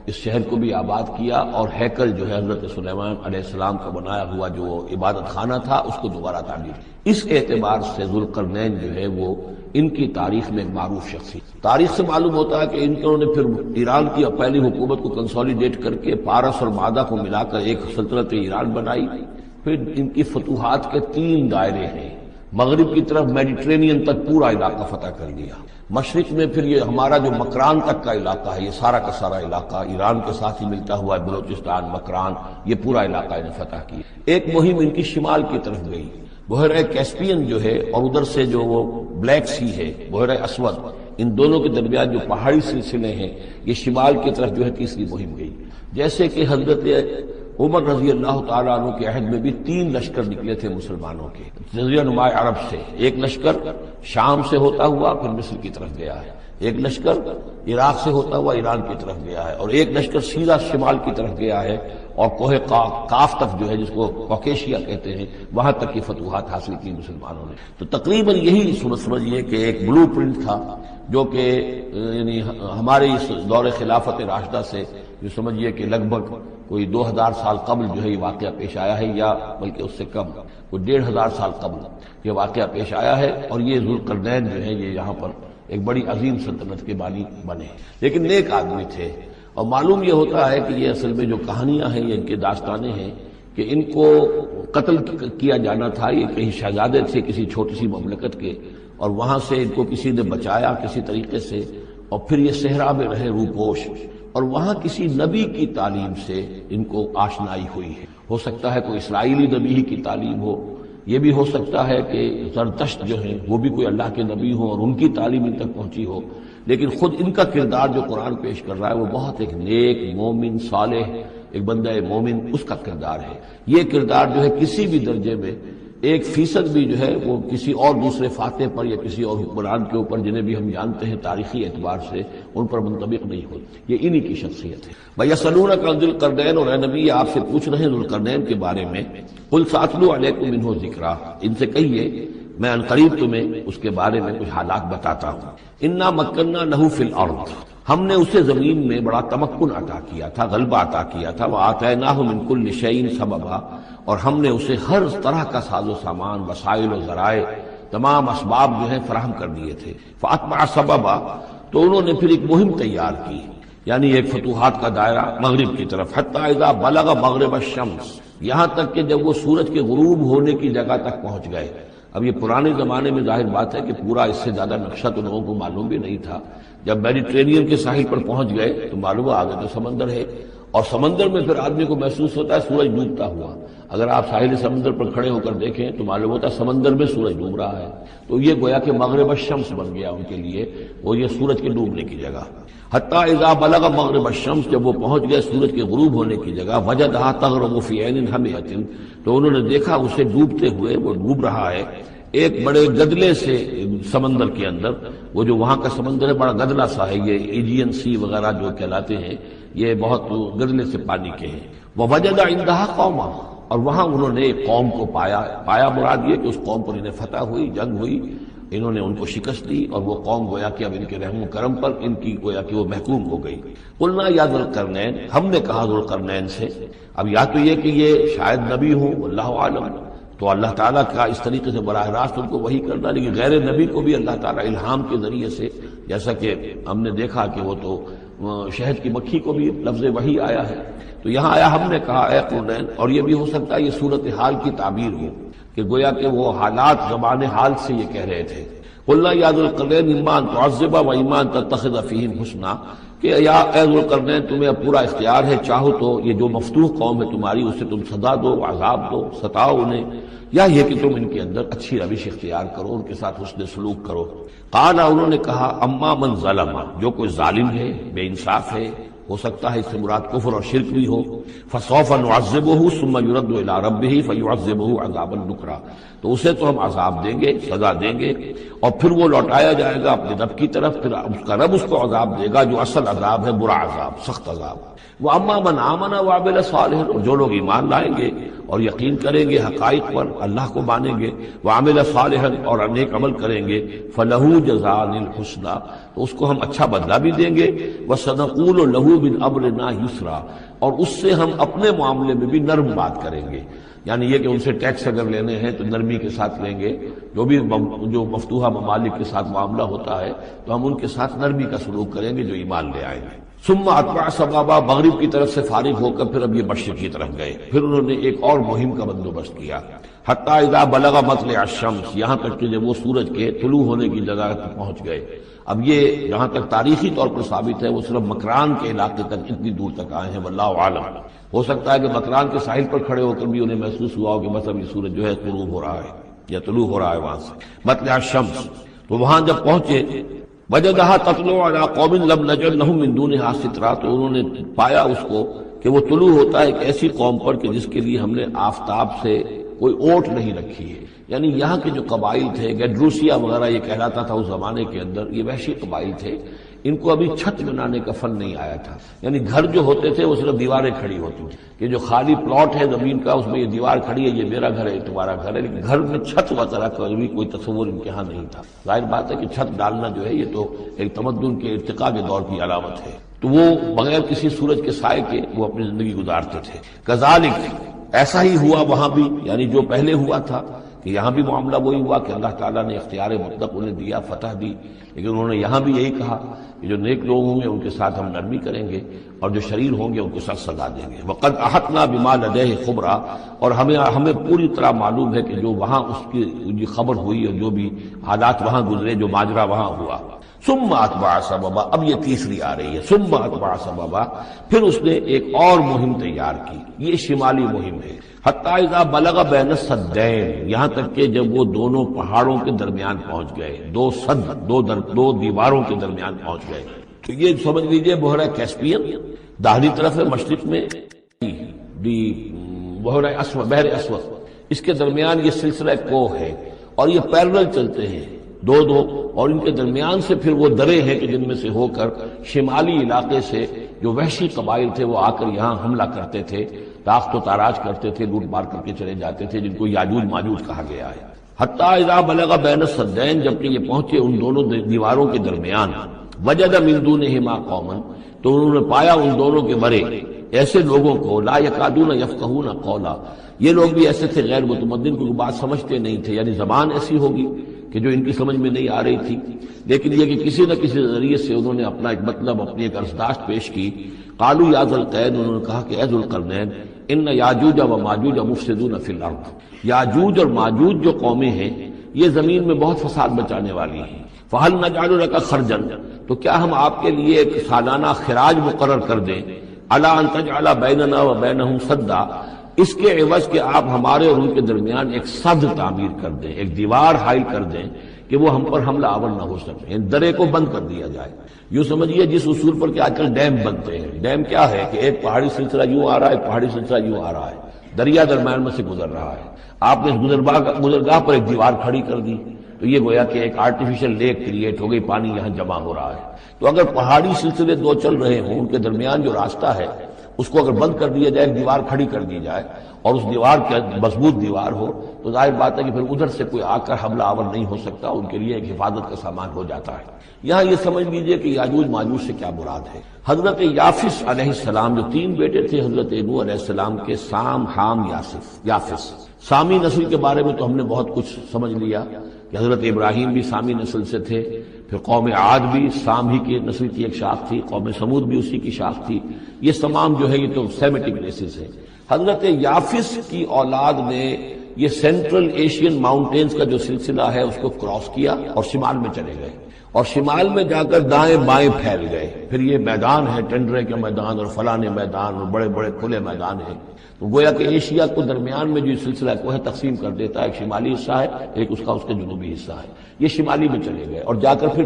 اس شہر کو بھی آباد کیا، اور ہیکل جو ہے حضرت سلیمان علیہ السلام کا بنایا ہوا جو عبادت خانہ تھا اس کو دوبارہ تعمیر۔ اس اعتبار سے ذوالقرنین جو ہے وہ ان کی تاریخ میں ایک معروف شخصیت۔ تاریخ سے معلوم ہوتا ہے کہ انہوں نے پھر ایران کی پہلی حکومت کو کنسولیڈیٹ کر کے پارس اور مادہ کو ملا کر ایک سلطنت ایران بنائی۔ پھر ان کی فتوحات کے 3 دائرے ہیں، مغرب کی طرف میڈیٹرینین تک پورا علاقہ فتح کر لیا، مشرق میں پھر یہ ہمارا جو مکران تک کا علاقہ ہے، یہ سارا کا سارا علاقہ ایران کے ساتھ ہی ملتا ہوا ہے، بلوچستان، مکران، یہ پورا علاقہ انہیں فتح کیا۔ ایک مہم ان کی شمال کی طرف گئی، بحیرہ کیسپین جو ہے اور ادھر سے جو وہ بلیک سی ہے، بحیرہ اسود، ان دونوں کے درمیان جو پہاڑی سلسلے ہیں، یہ شمال کی طرف جو ہے تیسری مہم گئی۔ جیسے کہ حضرت عمر رضی اللہ تعالیٰ عنہ کے عہد میں بھی 3 لشکر نکلے تھے مسلمانوں کے جزیرہ نما عرب سے، ایک لشکر شام سے ہوتا ہوا پھر مصر کی طرف گیا ہے، ایک لشکر عراق سے ہوتا ہوا ایران کی طرف گیا ہے، اور ایک لشکر سیدھا شمال کی طرف گیا ہے اور کوہ کاف تک جو ہے جس کو کوکیشیا کہتے ہیں وہاں تک کی فتوحات حاصل کی مسلمانوں نے۔ تو تقریباً یہی سمجھیے کہ ایک بلو پرنٹ تھا جو کہ یعنی ہمارے اس دور خلافت راشدہ سے جو سمجھیے کہ لگ بھگ کوئی 2000 سال قبل جو ہے یہ واقعہ پیش آیا ہے، یا بلکہ اس سے کم، کوئی 1500 سال قبل یہ واقعہ پیش آیا ہے، اور یہ ذوالقرنین جو ہے یہ یہاں پر ایک بڑی عظیم سلطنت کے بانی بنے، لیکن نیک آدمی تھے۔ اور معلوم یہ ہوتا ہے کہ یہ اصل میں جو کہانیاں ہیں یہ ان کے داستانیں ہیں کہ ان کو قتل کیا جانا تھا، یہ کہیں شہزادے تھے کسی چھوٹی سی مملکت کے، اور وہاں سے ان کو کسی نے بچایا کسی طریقے سے، اور پھر یہ صحرا میں رہے روپوش، اور وہاں کسی نبی کی تعلیم سے ان کو آشنائی ہوئی ہے۔ ہو سکتا ہے کوئی اسرائیلی نبی ہی کی تعلیم ہو، یہ بھی ہو سکتا ہے کہ زرتشت جو ہیں وہ بھی کوئی اللہ کے نبی ہوں اور ان کی تعلیم ان تک پہنچی ہو، لیکن خود ان کا کردار جو قرآن پیش کر رہا ہے وہ بہت ایک نیک مومن صالح ایک بندہ مومن اس کا کردار ہے۔ یہ کردار جو ہے کسی بھی درجے میں 1% بھی جو ہے وہ کسی اور دوسرے فاتح پر یا کسی اور حکمران کے اوپر جنہیں بھی ہم جانتے ہیں تاریخی اعتبار سے ان پر منطبق نہیں ہوتی، یہ انہی کی شخصیت ہے۔ وَيَسْأَلُونَكَ عَنِ ذِي الْقَرْنَيْنِ، اور اے نبی آپ سے پوچھ رہے ہیں ذوالقرنین کے بارے میں، قُلْ سَأَتْلُو عَلَيْكُم مِّنْهُ ذِكْرًا، ان سے کہیے میں ان قریب تمہیں اس کے بارے میں کچھ حالات بتاتا ہوں۔ اِنَّا مَكَّنَّا لَهُ فِي الْأَرْضِ، ہم نے اسے زمین میں بڑا تمکن عطا کیا تھا، غلبہ عطا کیا تھا، وَآتَيْنَاهُ مِن كُلِّ شَيْءٍ سَبَبًا، اور ہم نے اسے ہر طرح کا ساز و سامان، وسائل و ذرائع، تمام اسباب جو ہیں فراہم کر دیے تھے۔ فَأَتْبَعَ سَبَبًا، تو انہوں نے پھر ایک مہم تیار کی، یعنی ایک فتوحات کا دائرہ مغرب کی طرف، حَتَّىٰ إِذَا بَلَغَ مَغْرِبَ الشَّمْسِ، یہاں تک کہ جب وہ سورج کے غروب ہونے کی جگہ تک پہنچ گئے۔ اب یہ پرانے زمانے میں ظاہر بات ہے کہ پورا اس سے زیادہ نقشہ تو لوگوں کو معلوم بھی نہیں تھا، جب میڈیٹرینین کے ساحل پر پہنچ گئے تو معلوم آگے تو سمندر ہے، اور سمندر میں پھر آدمی کو محسوس ہوتا ہے سورج ڈوبتا ہوا۔ اگر آپ ساحل سمندر پر کھڑے ہو کر دیکھیں تو معلوم ہوتا ہے سمندر میں سورج ڈوب رہا ہے، تو یہ گویا کہ مغرب الشمس بن گیا ان کے لیے، وہ یہ سورج کے ڈوبنے کی جگہ۔ حتیٰ اذا بلغ مغرب الشمس، جب وہ پہنچ گئے سورج کے غروب ہونے کی جگہ، وجدہا تغرب فی عین حمیۃ، تو انہوں نے دیکھا اسے ڈوبتے ہوئے، وہ ڈوب رہا ہے ایک بڑے گدلے سے سمندر کے اندر۔ وہ جو وہاں کا سمندر ہے بڑا گدلا سا ہے، یہ ایجین سی وغیرہ جو کہلاتے ہیں یہ بہت گدلے سے پانی کے ہیں۔ وَوَجَدَ عِندَهَا قَوْمًا، اور وہاں انہوں نے ایک قوم کو پایا مراد یہ کہ اس قوم پر انہیں فتح ہوئی، جنگ ہوئی، انہوں نے ان کو شکست دی، اور وہ قوم گویا کہ اب ان کے رحم و کرم پر ان کی گویا کہ وہ محکوم ہو گئی۔ قُلْنَا يَا ذُوالْقَرْنَيْنِ، ہم نے کہا ذوالقرنین سے، اب یا تو یہ کہ یہ شاید نبی ہوں واللہ عالم، تو اللہ تعالیٰ کا اس طریقے سے براہ راست ان کو وحی کرنا، لیکن غیر نبی کو بھی اللہ تعالیٰ الہام کے ذریعے سے، جیسا کہ ہم نے دیکھا کہ وہ تو شہد کی مکھی کو بھی لفظ وحی آیا ہے، تو یہاں آیا ہم نے کہا اے قرنین، اور یہ بھی ہو سکتا ہے یہ صورتحال کی تعبیر ہو کہ گویا کہ وہ حالات زبان حال سے یہ کہہ رہے تھے۔ قُلْنَا يَا ذُو الْقَرْنَيْنِ إِمَّا أَن تُعَذِّبَ وَإِمَّا أَن تَتَّخِذَ فِيهِمْ حُسْنًا، کہ یا اے ذوالقرنین تمہیں اب پورا اختیار ہے، چاہو تو یہ جو مفتوح قوم ہے تمہاری اسے تم سزا دو، عذاب دو، ستاؤ انہیں، یا یہ کہ تم ان کے اندر اچھی روش اختیار کرو، ان کے ساتھ حسن سلوک کرو۔ قال، انہوں نے کہا اما من ظلم، جو کوئی ظالم ہے، بے انصاف ہے، ہو سکتا ہے اس سے مراد کفر اور شرک بھی ہو، فسوف نعذبہ ثم يرد الى ربہ فیعذبہ عذابا نکرا، تو اسے تو ہم عذاب دیں گے، سزا دیں گے، اور پھر وہ لوٹایا جائے گا اپنے رب کی طرف، پھر اس کا رب اس کو عذاب دے گا جو اصل عذاب ہے، برا عذاب، سخت عذاب۔ واما من آمن وعمل صالحا، اور جو لوگ ایمان لائیں گے اور یقین کریں گے حقائق پر، اللہ کو مانیں گے، وعمل صالحا، اور نیک عمل کریں گے، فلہ جزاء الحسنى، تو اس کو ہم اچھا بدلہ بھی دیں گے، وسنقول لہ من امرنا یسرا، اور اس سے ہم اپنے معاملے میں بھی نرم بات کریں گے۔ یعنی یہ کہ ان سے ٹیکس اگر لینے ہیں تو نرمی کے ساتھ لیں گے، جو مفتوحہ ممالک کے ساتھ معاملہ ہوتا ہے تو ہم ان کے ساتھ نرمی کا سلوک کریں گے جو ایمان لے آئیں گے۔ ثم اتبع سبابا، مغرب کی طرف سے فارغ ہو کر پھر اب یہ مشرق کی طرف گئے، پھر انہوں نے ایک اور مہم کا بندوبست کیا، حتی اذا بلغ مطلع الشمس، یہاں تک کہ جب وہ سورج کے طلوع ہونے کی جگہ تک پہنچ گئے۔ اب یہ جہاں تک تاریخی طور پر ثابت ہے وہ صرف مکران کے علاقے تک اتنی دور تک آئے ہیں، واللہ عالم۔ ہو سکتا ہے کہ مکران کے ساحل پر کھڑے ہو کر بھی انہیں محسوس ہوا ہو کہ بس اب یہ سورج جو ہے غروب ہو رہا ہے یا طلوع ہو رہا ہے وہاں سے، مطلع الشمس۔ تو وہاں جب پہنچے وجدہا تطلع علی قوم لم نجعل لهم من دونہا سترا، تو انہوں نے پایا اس کو کہ وہ طلوع ہوتا ہے ایک ایسی قوم پر کہ جس کے لیے ہم نے آفتاب سے کوئی اوٹ نہیں رکھی ہے۔ یعنی یہاں کے جو قبائل تھے، گیڈروسیا وغیرہ یہ کہلاتا تھا اس زمانے کے اندر، یہ وحشی قبائل تھے، ان کو ابھی چھت بنانے کا فن نہیں آیا تھا۔ یعنی گھر جو ہوتے تھے وہ صرف دیواریں کھڑی ہوتی تھیں کہ جو خالی پلاٹ ہے زمین کا اس میں یہ دیوار کھڑی ہے، یہ میرا گھر ہے، تمہارا گھر ہے، لیکن گھر میں چھت وغیرہ کا بھی کوئی تصور ان کے ہاں نہیں تھا۔ ظاہر بات ہے کہ چھت ڈالنا جو ہے یہ تو ایک تمدن کے ارتقاء کے دور کی علامت ہے۔ تو وہ بغیر کسی سورج کے سائے کے وہ اپنی زندگی گزارتے تھے۔ کذالک، ایسا ہی ہوا وہاں بھی، یعنی جو پہلے ہوا تھا کہ یہاں بھی معاملہ وہی ہوا کہ اللہ تعالیٰ نے اختیار مطلق انہیں دیا، فتح دی، لیکن انہوں نے یہاں بھی یہی کہا کہ جو نیک لوگ ہوں گے ان کے ساتھ ہم نرمی کریں گے اور جو شریر ہوں گے ان کے ساتھ سزا دیں گے۔ وقد احطنا بما لدیہ خبرا، اور ہمیں پوری طرح معلوم ہے کہ جو وہاں اس کی خبر ہوئی اور جو بھی حالات وہاں گزرے، جو ماجرا وہاں ہوا۔ ثم اتبع سببا، اب یہ تیسری آ رہی ہے، ثم اتبع سببا، پھر اس نے ایک اور مہم تیار کی، یہ شمالی مہم ہے۔ حتی اذا بلغ بین السدین، یہاں تک کہ جب وہ دونوں پہاڑوں کے درمیان پہنچ گئے، دو سد، دو دیواروں کے درمیان پہنچ گئے، تو یہ سمجھ لیجئے بحیرہ کیسپیئن داہنی طرف ہے، مشرق میں بحیرہ اسود، بحر اسود، اس کے درمیان یہ سلسلہ کوہ ہے اور یہ پیرلل چلتے ہیں دو اور ان کے درمیان سے پھر وہ درے ہیں کہ جن میں سے ہو کر شمالی علاقے سے جو وحشی قبائل تھے وہ آ کر یہاں حملہ کرتے تھے، تاخت و تاراج کرتے تھے، لوٹ مار کر کے چلے جاتے تھے، جن کو یاجوج ماجوج کہا گیا ہے۔ حتی اذا بلغ بین السدین، جبکہ یہ پہنچے ان دونوں دیواروں کے درمیان، وجد من دونہما قوما، تو انہوں نے پایا ان دونوں کے برے ایسے لوگوں کو، لا یکادون یفقہون قولا، یہ لوگ بھی ایسے تھے غیر متمدن، کوئی بات سمجھتے نہیں تھے، یعنی زبان ایسی ہوگی کہ جو ان کی سمجھ میں نہیں آ رہی تھی، لیکن یہ کہ کسی نہ کسی ذریعے سے انہوں نے اپنا ایک مطلب، اپنی ایک عرضداشت پیش کی۔ قالوا یا ذا القرنین، انہوں نے کہا کہ اے ذو القرنین، ان یاجوج و ماجوج مفسدون فی الارض، یاجوج اور ماجوج جو قومیں ہیں یہ زمین میں بہت فساد مچانے والی ہیں۔ فہل نجعل لک خرجا، تو کیا ہم آپ کے لیے ایک سالانہ خراج مقرر کر دیں، الا ان تجعل بیننا و بینہم سدا، اس کے عوض کہ آپ ہمارے اور ان کے درمیان ایک سد تعمیر کر دیں، ایک دیوار حائل کر دیں کہ وہ ہم پر حملہ آور نہ ہو سکے، یعنی درے کو بند کر دیا جائے۔ یوں سمجھیے جس اصول پر کہ آج کل ڈیم بنتے ہیں، ڈیم کیا ہے کہ ایک پہاڑی سلسلہ یوں آ رہا ہے، ایک پہاڑی سلسلہ یوں آ رہا ہے، دریا درمیان میں سے گزر رہا ہے، آپ نے اس گزرگاہ پر ایک دیوار کھڑی کر دی تو یہ گویا کہ ایک آرٹیفیشل لیک کریٹ ہو گئی، پانی یہاں جمع ہو رہا ہے۔ تو اگر پہاڑی سلسلے دو چل رہے ہوں، ان کے درمیان جو راستہ ہے اس کو اگر بند کر دیا جائے، ایک دیوار کھڑی کر دی جائے اور اس دیوار کے مضبوط دیوار ہو، تو ظاہر بات ہے کہ پھر ادھر سے کوئی آ کر حملہ آور نہیں ہو سکتا، ان کے لیے ایک حفاظت کا سامان ہو جاتا ہے۔ یہاں یہ سمجھ لیجئے کہ یاجوج ماجوج سے کیا مراد ہے۔ حضرت یافس علیہ السلام، جو تین بیٹے تھے حضرت نوح علیہ السلام کے، سام، حام، یافس، سامی نسل کے بارے میں تو ہم نے بہت کچھ سمجھ لیا کہ حضرت ابراہیم بھی سامی نسل سے تھے، پھر قوم عاد بھی سام ہی کی نسل کی ایک شاخ تھی، قوم سمود بھی اسی کی شاخ تھی، یہ تمام جو ہے یہ تو سیمیٹک ریسز ہے۔ حضرت یافس کی اولاد نے یہ سینٹرل ایشین ماؤنٹینز کا جو سلسلہ ہے اس کو کراس کیا اور شمال میں چلے گئے، اور شمال میں جا کر دائیں بائیں پھیل گئے۔ پھر یہ میدان ہے، ٹنڈرے کے میدان اور فلانے میدان اور بڑے بڑے کھلے میدان ہیں، تو گویا کہ ایشیا کو درمیان میں جو سلسلہ کو ہے تقسیم کر دیتا ہے، ایک شمالی حصہ ہے، ایک اس کا جنوبی حصہ ہے۔ یہ شمالی میں چلے گئے اور جا کر پھر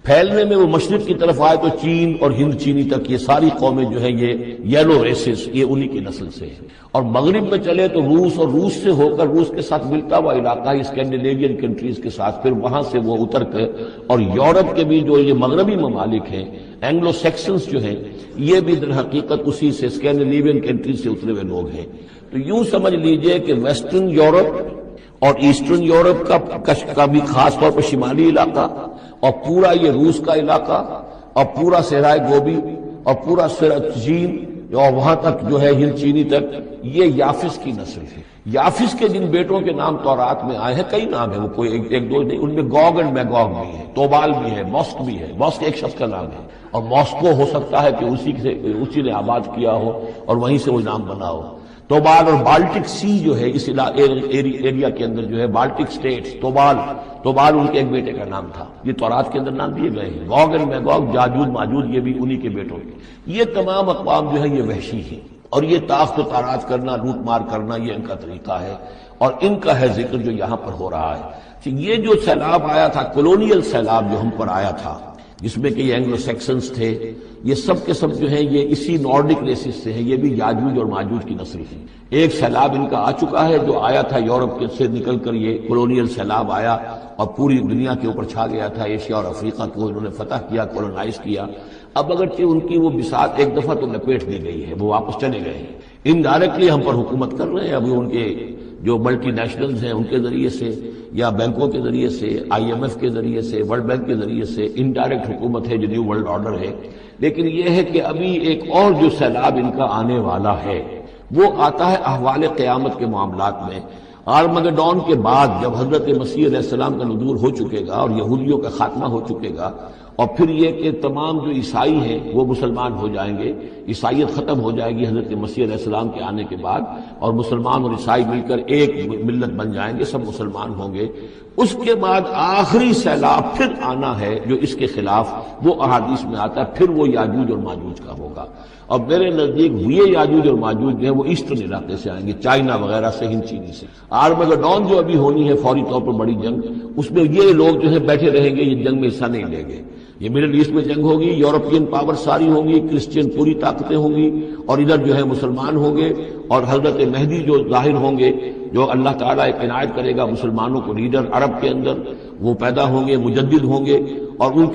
پھیلنے میں وہ مشرق کی طرف آئے تو چین اور ہند چینی تک یہ ساری قومیں جو ہیں یہ یلو ریسز، یہ انہی کی نسل سے ہیں۔ اور مغرب میں چلے تو روس، اور روس سے ہو کر روس کے ساتھ ملتا ہوا علاقہ اسکینڈینیوین کنٹریز کے ساتھ، پھر وہاں سے وہ اتر کر اور یورپ کے بھی جو یہ مغربی ممالک ہیں، اینگلو سیکسنز جو ہیں، یہ بھی در حقیقت اسی سے اسکینڈینیوین کنٹریز سے اترے ہوئے لوگ ہیں۔ تو یوں سمجھ لیجئے کہ ویسٹرن یورپ اور ایسٹرن یورپ کا بھی خاص طور پر شمالی علاقہ، اور پورا یہ روس کا علاقہ، اور پورا صحرائے گوبی، اور پورا چین، اور وہاں تک جو ہے ہند چینی تک، یہ یافس کی نسل ہے۔ یافس کے جن بیٹوں کے نام تورات میں آئے ہیں، کئی نام ہیں، وہ کوئی ایک دو نہیں، ان میں گوگ اینڈ میگوگ بھی ہے، توبال بھی ہے، موسک بھی ہے۔ موسک ایک شخص کا نام ہے، اور موسکو ہو سکتا ہے کہ اسی نے آباد کیا ہو اور وہیں سے وہ نام بنا ہو۔ توبال اور بالٹک سی جو ہے اس ایریا کے اندر جو ہے بالٹک سٹیٹس، توبال ان کے ایک بیٹے کا نام تھا۔ یہ تورات کے اندر نام دیے گئے ہیں۔ گوگ اینڈ میگوگ، جاجوج ماجوج، یہ بھی انہی کے بیٹوں کے۔ یہ تمام اقوام جو ہے یہ وحشی ہیں، اور یہ تاخت و تاراج کرنا، لوٹ مار کرنا، یہ ان کا طریقہ ہے، اور ان کا ہے ذکر جو یہاں پر ہو رہا ہے۔ یہ جو سیلاب آیا تھا، کولونیل سیلاب جو ہم پر آیا تھا، جس میں کہ یہ اینگلو سیکسنز تھے، یہ سب کے سب جو ہیں یہ اسی نارڈک ریسز سے ہیں، یہ بھی یاجوج اور ماجوج کی نسل ہے۔ ایک سیلاب ان کا آ چکا ہے جو آیا تھا یورپ سے نکل کر، یہ کولونیل سیلاب آیا اور پوری دنیا کے اوپر چھا گیا تھا۔ ایشیا اور افریقہ کو انہوں نے فتح کیا، کولونائز کیا۔ اب اگرچہ ان کی وہ بساط ایک دفعہ تو لپیٹ دی گئی ہے، وہ واپس چلے گئے ہیں، انڈائریکٹلی ہم پر حکومت کر رہے ہیں۔ ابھی ان کے جو ملٹی نیشنلز ہیں ان کے ذریعے سے، یا بینکوں کے ذریعے سے، آئی ایم ایف کے ذریعے سے، ورلڈ بینک کے ذریعے سے انڈائریکٹ حکومت ہے جو نیو ورلڈ آرڈر ہے۔ لیکن یہ ہے کہ ابھی ایک اور جو سیلاب ان کا آنے والا ہے وہ آتا ہے احوال قیامت کے معاملات میں۔ آرمگڈون کے بعد جب حضرت مسیح علیہ السلام کا نزول ہو چکے گا اور یہودیوں کا خاتمہ ہو چکے گا، اور پھر یہ کہ تمام جو عیسائی ہیں وہ مسلمان ہو جائیں گے، عیسائیت ختم ہو جائے گی حضرت مسیح علیہ السلام کے آنے کے بعد، اور مسلمان اور عیسائی مل کر ایک ملت بن جائیں گے، سب مسلمان ہوں گے۔ اس کے بعد آخری سیلاب پھر آنا ہے جو اس کے خلاف، وہ احادیث میں آتا ہے، پھر وہ یاجوج اور ماجوج کا ہوگا۔ اور میرے نزدیک یہ یاجوج اور ماجوج جو ہیں وہ ایسٹرن علاقے سے آئیں گے، چائنا وغیرہ سے، ہند چینی سے۔ آرمگڈون جو ابھی ہونی ہے فوری طور پر بڑی جنگ، اس میں یہ لوگ جو ہے بیٹھے رہیں گے، یہ جنگ میں حصہ نہیں لیں گے۔ یہ مڈل ایسٹ میں جنگ ہوگی، یورپین پاور ساری ہوں گی، کرسچین پوری طاقتیں ہوں گی، اور ادھر جو ہے مسلمان ہوں گے، اور حضرت مہدی جو ظاہر ہوں گے، جو اللہ تعالیٰ ایک عنایت کرے گا مسلمانوں کو لیڈر عرب کے اندر، وہ پیدا ہوں گے، مجدد ہوں گے، اور ان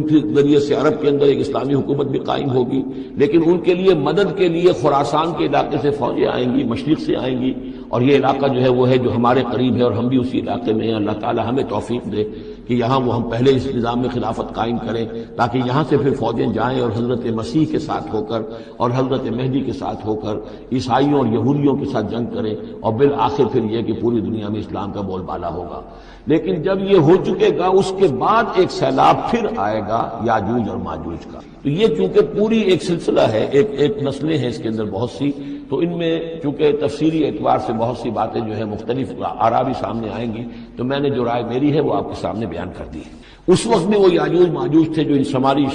کے ذریعے سے عرب کے اندر ایک اسلامی حکومت بھی قائم ہوگی۔ لیکن ان کے لیے مدد کے لیے خراسان کے علاقے سے فوجیں آئیں گی، مشرق سے آئیں گی، اور یہ علاقہ جو ہے وہ ہے جو ہمارے قریب ہے، اور ہم بھی اسی علاقے میں ہیں۔ اللہ تعالیٰ ہمیں توفیق دے کہ یہاں وہ ہم پہلے اس نظام میں خلافت قائم کریں، تاکہ یہاں سے پھر فوجیں جائیں اور حضرت مسیح کے ساتھ ہو کر اور حضرت مہدی کے ساتھ ہو کر عیسائیوں اور یہودیوں کے ساتھ جنگ کریں، اور بالآخر پھر یہ کہ پوری دنیا میں اسلام کا بول بالا ہوگا۔ لیکن جب یہ ہو چکے گا، اس کے بعد ایک سیلاب پھر آئے گا یاجوج اور ماجوج کا۔ تو یہ چونکہ پوری ایک سلسلہ ہے، ایک نسلیں ہیں اس کے اندر بہت سی، تو ان میں چونکہ تفسیری اعتبار سے بہت سی باتیں جو ہے مختلف آراء بھی سامنے آئیں گی، تو میں نے جو رائے میری ہے وہ آپ کے سامنے بیان کر دی ہے۔ اس وقت میں وہ یاجوج ماجوج تھے جو ان